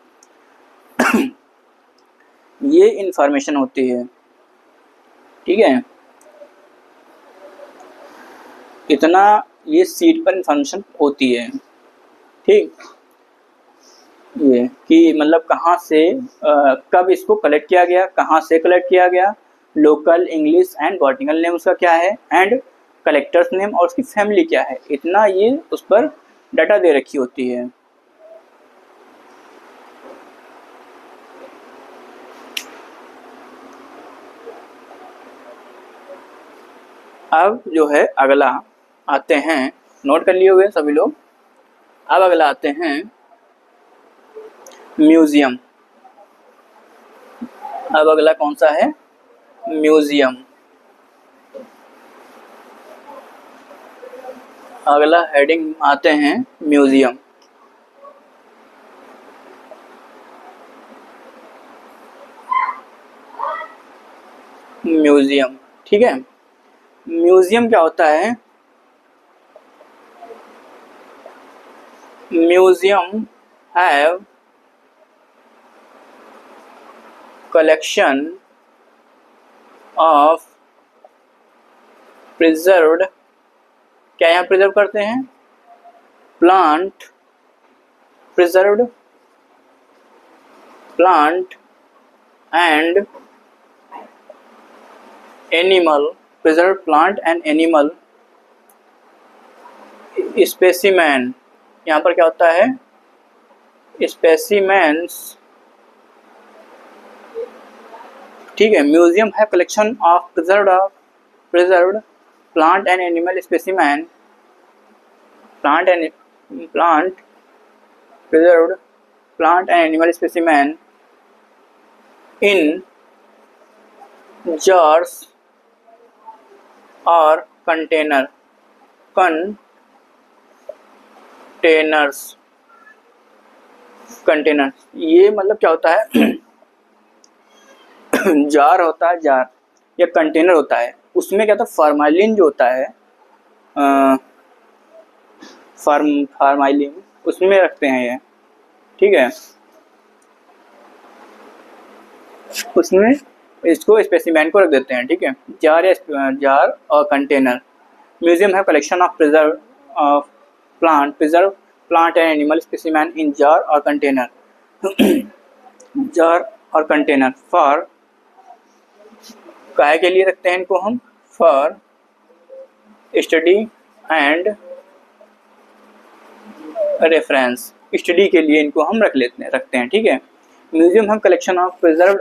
ये इंफॉर्मेशन होती है, ठीक है। इतना ये सीट पर इंफॉर्मेशन होती है, ठीक। ये कि मतलब कहाँ से कब इसको कलेक्ट किया गया, कहाँ से कलेक्ट किया गया, local English and botanical name उसका क्या है, एंड कलेक्टर्स नेम और उसकी फैमिली क्या है, इतना ये उस पर डाटा दे रखी होती है। अब जो है अगला आते हैं, नोट कर लिए हुए सभी लोग। अब अगला आते हैं म्यूजियम। अब अगला कौन सा है? म्यूजियम। अगला हेडिंग आते हैं म्यूजियम। म्यूजियम, ठीक है। म्यूजियम क्या होता है? Museum have collection of preserved, क्या यहाँ प्रिजर्व करते हैं? Plant, preserved plant and animal, preserved plant and animal specimen। यहाँ पर क्या होता है? specimens, ठीक है। म्यूजियम है collection of preserved plant and animal specimen, preserved plant and animal specimen in jars or containers। ये मतलब क्या होता है? जार होता है, जार या कंटेनर होता है, उसमें क्या होता है? फार्मालिन जो होता है, फार्मालिन उसमें रखते हैं ये, ठीक है। उसमें इसको स्पेसिमेन को रख देते हैं, ठीक है। जार और कंटेनर। म्यूजियम है collection of preserve plant and animal specimen in jar और कंटेनर। जार और कंटेनर फॉर, काहे के लिए रखते हैं इनको हम? For study and reference, study के लिए इनको हम रखते हैं, ठीक है। म्यूजियम हम collection of preserve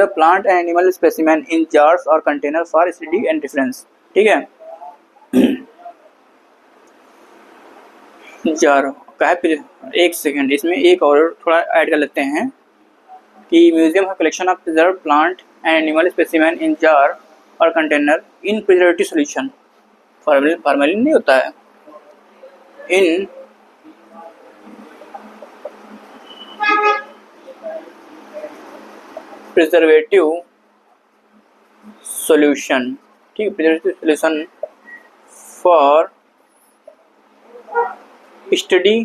plant and animal specimen in jars और container for study and reference, ठीक है। जार का है। फिर एक सेकेंड, इसमें एक और थोड़ा ऐड कर लेते हैं कि म्यूजियम है collection of preserve plant and animal specimen in jar और container in preservative solution. Formalin नहीं होता है, इन प्रिजर्वेटिव सॉल्यूशन। ठीक है, preservative solution for study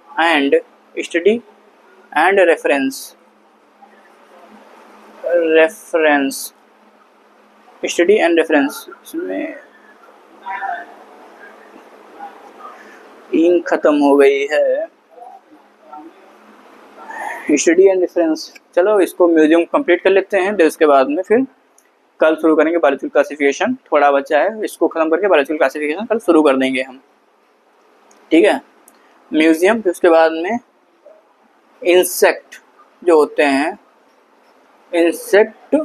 and reference study and reference. इसमें इंक खत्म हो गई है। स्टडी एंड रेफरेंस, चलो इसको म्यूजियम कंप्लीट कर लेते हैं, फिर उसके बाद में फिर कल शुरू करेंगे बायोलॉजिकल क्लासिफिकेशन। थोड़ा बचा है, इसको खत्म करके बायोलॉजिकल क्लासिफिकेशन कल शुरू कर देंगे हम। ठीक है, म्यूजियम, फिर उसके बाद में इंसेक्ट जो होते हैं, insect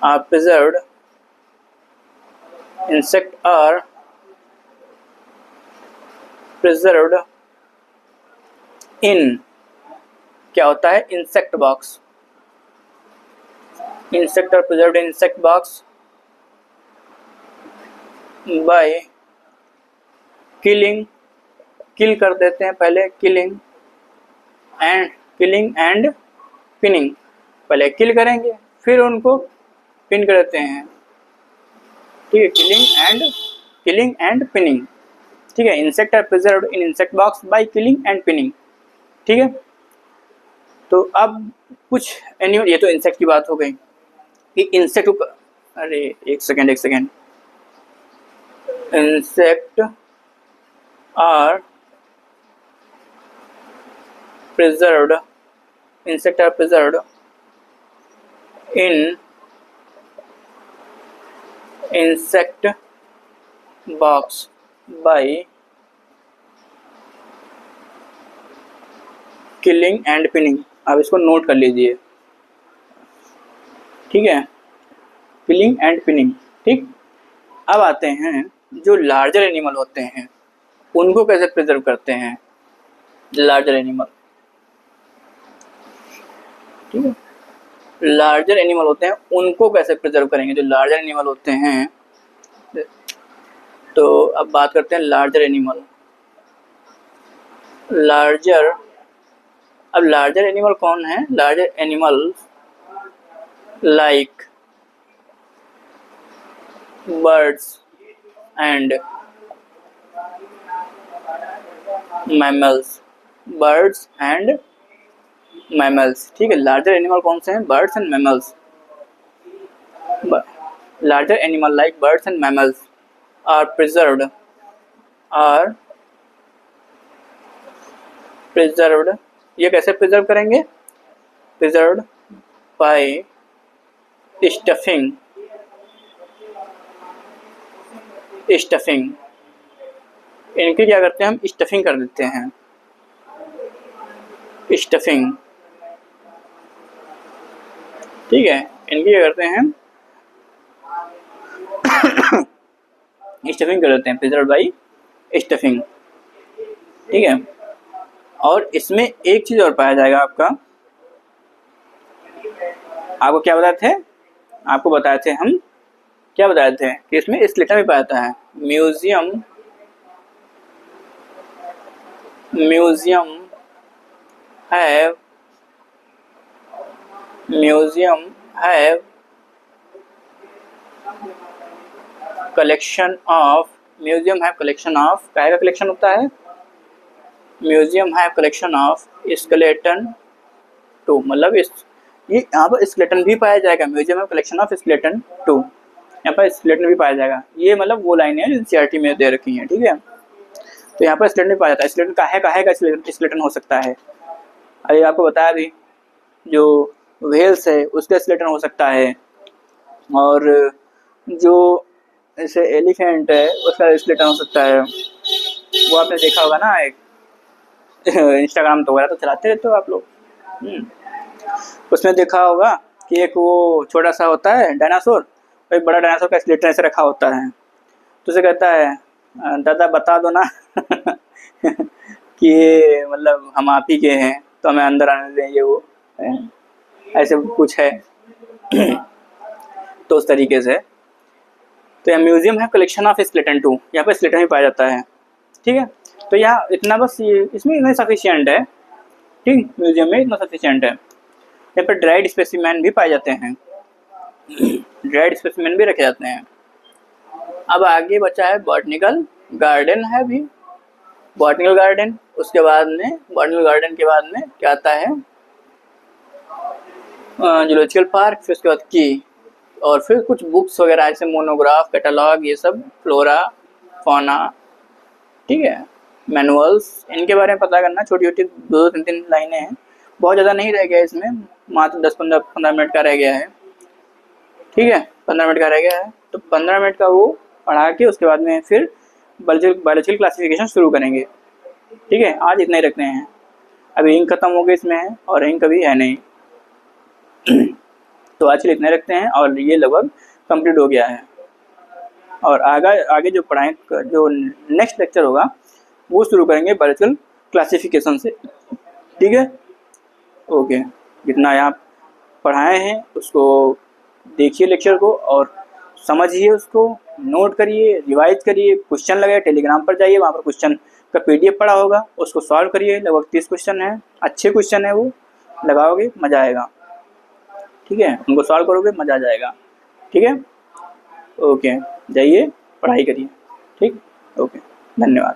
are preserved, insect are preserved in, क्या होता है, insect box. Insect are preserved in insect box by kill कर देते हैं पहले, किलिंग एंड पिनिंग। पहले किल करेंगे फिर उनको पिन कर देते हैं। ठीक है, किलिंग एंड पिनिंग। ठीक है, insect are preserved in insect box by killing and pinning. ठीक है, तो अब कुछ एनिमल, ये तो इंसेक्ट की बात हो गई कि इंसेक्ट को, अरे एक second, insect are preserved in insect box by killing and pinning. अब इसको नोट कर लीजिए। ठीक है, किलिंग एंड पिनिंग। ठीक, अब आते हैं जो लार्जर एनिमल होते हैं उनको कैसे प्रिजर्व करते हैं। लार्जर एनिमल, ठीक है, लार्जर एनिमल होते हैं उनको कैसे प्रिजर्व करेंगे। जो लार्जर एनिमल होते हैं, तो अब बात करते हैं लार्जर एनिमल। अब लार्जर एनिमल कौन है। Larger animal like birds and mammals, ठीक है, लार्जर एनिमल कौन से हैं, birds and mammals. Larger animal like birds and mammals are preserved ये कैसे प्रिजर्व करेंगे, प्रिजर्व्ड बाय स्टफिंग इनकी क्या करते हैं हम, स्टफिंग कर देते हैं। स्टफिंग, ठीक है, इनकी क्या करते हैं, स्टफिंग कर देते हैं, प्रिजर्व्ड बाय स्टफिंग। ठीक है, और इसमें एक चीज और पाया जाएगा आपको क्या बताए थे, आपको बताए थे हम, क्या बताए थे कि इसमें स्केलेटन भी पाया जाता है। म्यूजियम हैव कलेक्शन ऑफ क्या का कलेक्शन होता है, museum have collection of skeleton too, मतलब ये यहाँ पर स्केलेटन भी पाया जाएगा। Museum have collection of skeleton too, यहाँ पर स्केलेटन भी पाया जाएगा। ये मतलब वो लाइनें हैं जो एनसीईआरटी में दे रखी हैं। ठीक है, तो यहाँ पर स्केलेटन भी पाया जाता है। स्केलेटन काहे का स्केलेटन हो सकता है, अरे आपको बताया भी, जो व्हेल्स है उसका स्केलेटन हो सकता है, और जो जैसे एलिफेंट है उसका स्केलेटन हो सकता है। वो आपने देखा होगा ना, एक इंस्टाग्राम तो वगैरह तो चलाते रहते हो आप लोग, उसमें देखा होगा कि एक वो छोटा सा होता है डायनासोर, एक बड़ा डायनासोर का स्केलेटन ऐसे रखा होता है, तो उसे कहता है दादा बता दो ना कि ये मतलब हम आप ही के हैं तो हमें अंदर आने दें, ये वो ऐसे कुछ है। तो उस तरीके से तो यह म्यूजियम है कलेक्शन ऑफ स्केलेटन टू, यहाँ पे स्केलेटन भी पाया जाता है। ठीक है, तो यहाँ इतना बस ये इसमें इतना सफिशियंट है। ठीक, म्यूजियम में इतना सफिशियंट है। यहाँ पर ड्राइड स्पेसिमेन भी पाए जाते हैं, ड्राइड स्पेसिमेन भी रखे जाते हैं। अब आगे बचा है बॉटनिकल गार्डन है भी, बॉटनिकल गार्डन। उसके बाद में बॉटनिकल गार्डन के बाद में क्या आता है, जूलॉजिकल पार्क, फिर उसके बाद की, और फिर कुछ बुक्स वगैरह ऐसे मोनोग्राफ, कैटलॉग, ये सब, फ्लोरा फौना, ठीक है, मैनुअल्स, इनके बारे में पता करना। छोटी छोटी 2-3 लाइनें हैं, बहुत ज़्यादा नहीं रह गया इसमें, मात्र 10-15 मिनट का रह गया है। ठीक है, 15 मिनट का रह गया है, तो 15 मिनट का वो पढ़ा के उसके बाद में फिर बायोलॉजिकल क्लासिफिकेशन शुरू करेंगे। ठीक है, आज इतना ही रखते हैं। अभी इंक खत्म हो गई इसमें है और इंक अभी है नहीं। तो आज के लिए इतने रखते हैं और ये लगभग कंप्लीट हो गया है। और आगे जो पढ़ाएं, जो नेक्स्ट लेक्चर होगा वो शुरू करेंगे बायोलॉजिकल क्लासिफिकेशन से। ठीक है, ओके। जितना यहाँ पढ़ाए हैं उसको देखिए लेक्चर को और समझिए, उसको नोट करिए, रिवाइज करिए, क्वेश्चन लगाए, टेलीग्राम पर जाइए, वहाँ पर क्वेश्चन का PDF पड़ा होगा, उसको सॉल्व करिए। लगभग 30 क्वेश्चन है, अच्छे क्वेश्चन है, वो लगाओगे मज़ा आएगा। ठीक है, उनको सॉल्व करोगे मज़ा आ जाएगा। ठीक है, ओके, जाइए पढ़ाई करिए। ठीक, ओके, धन्यवाद।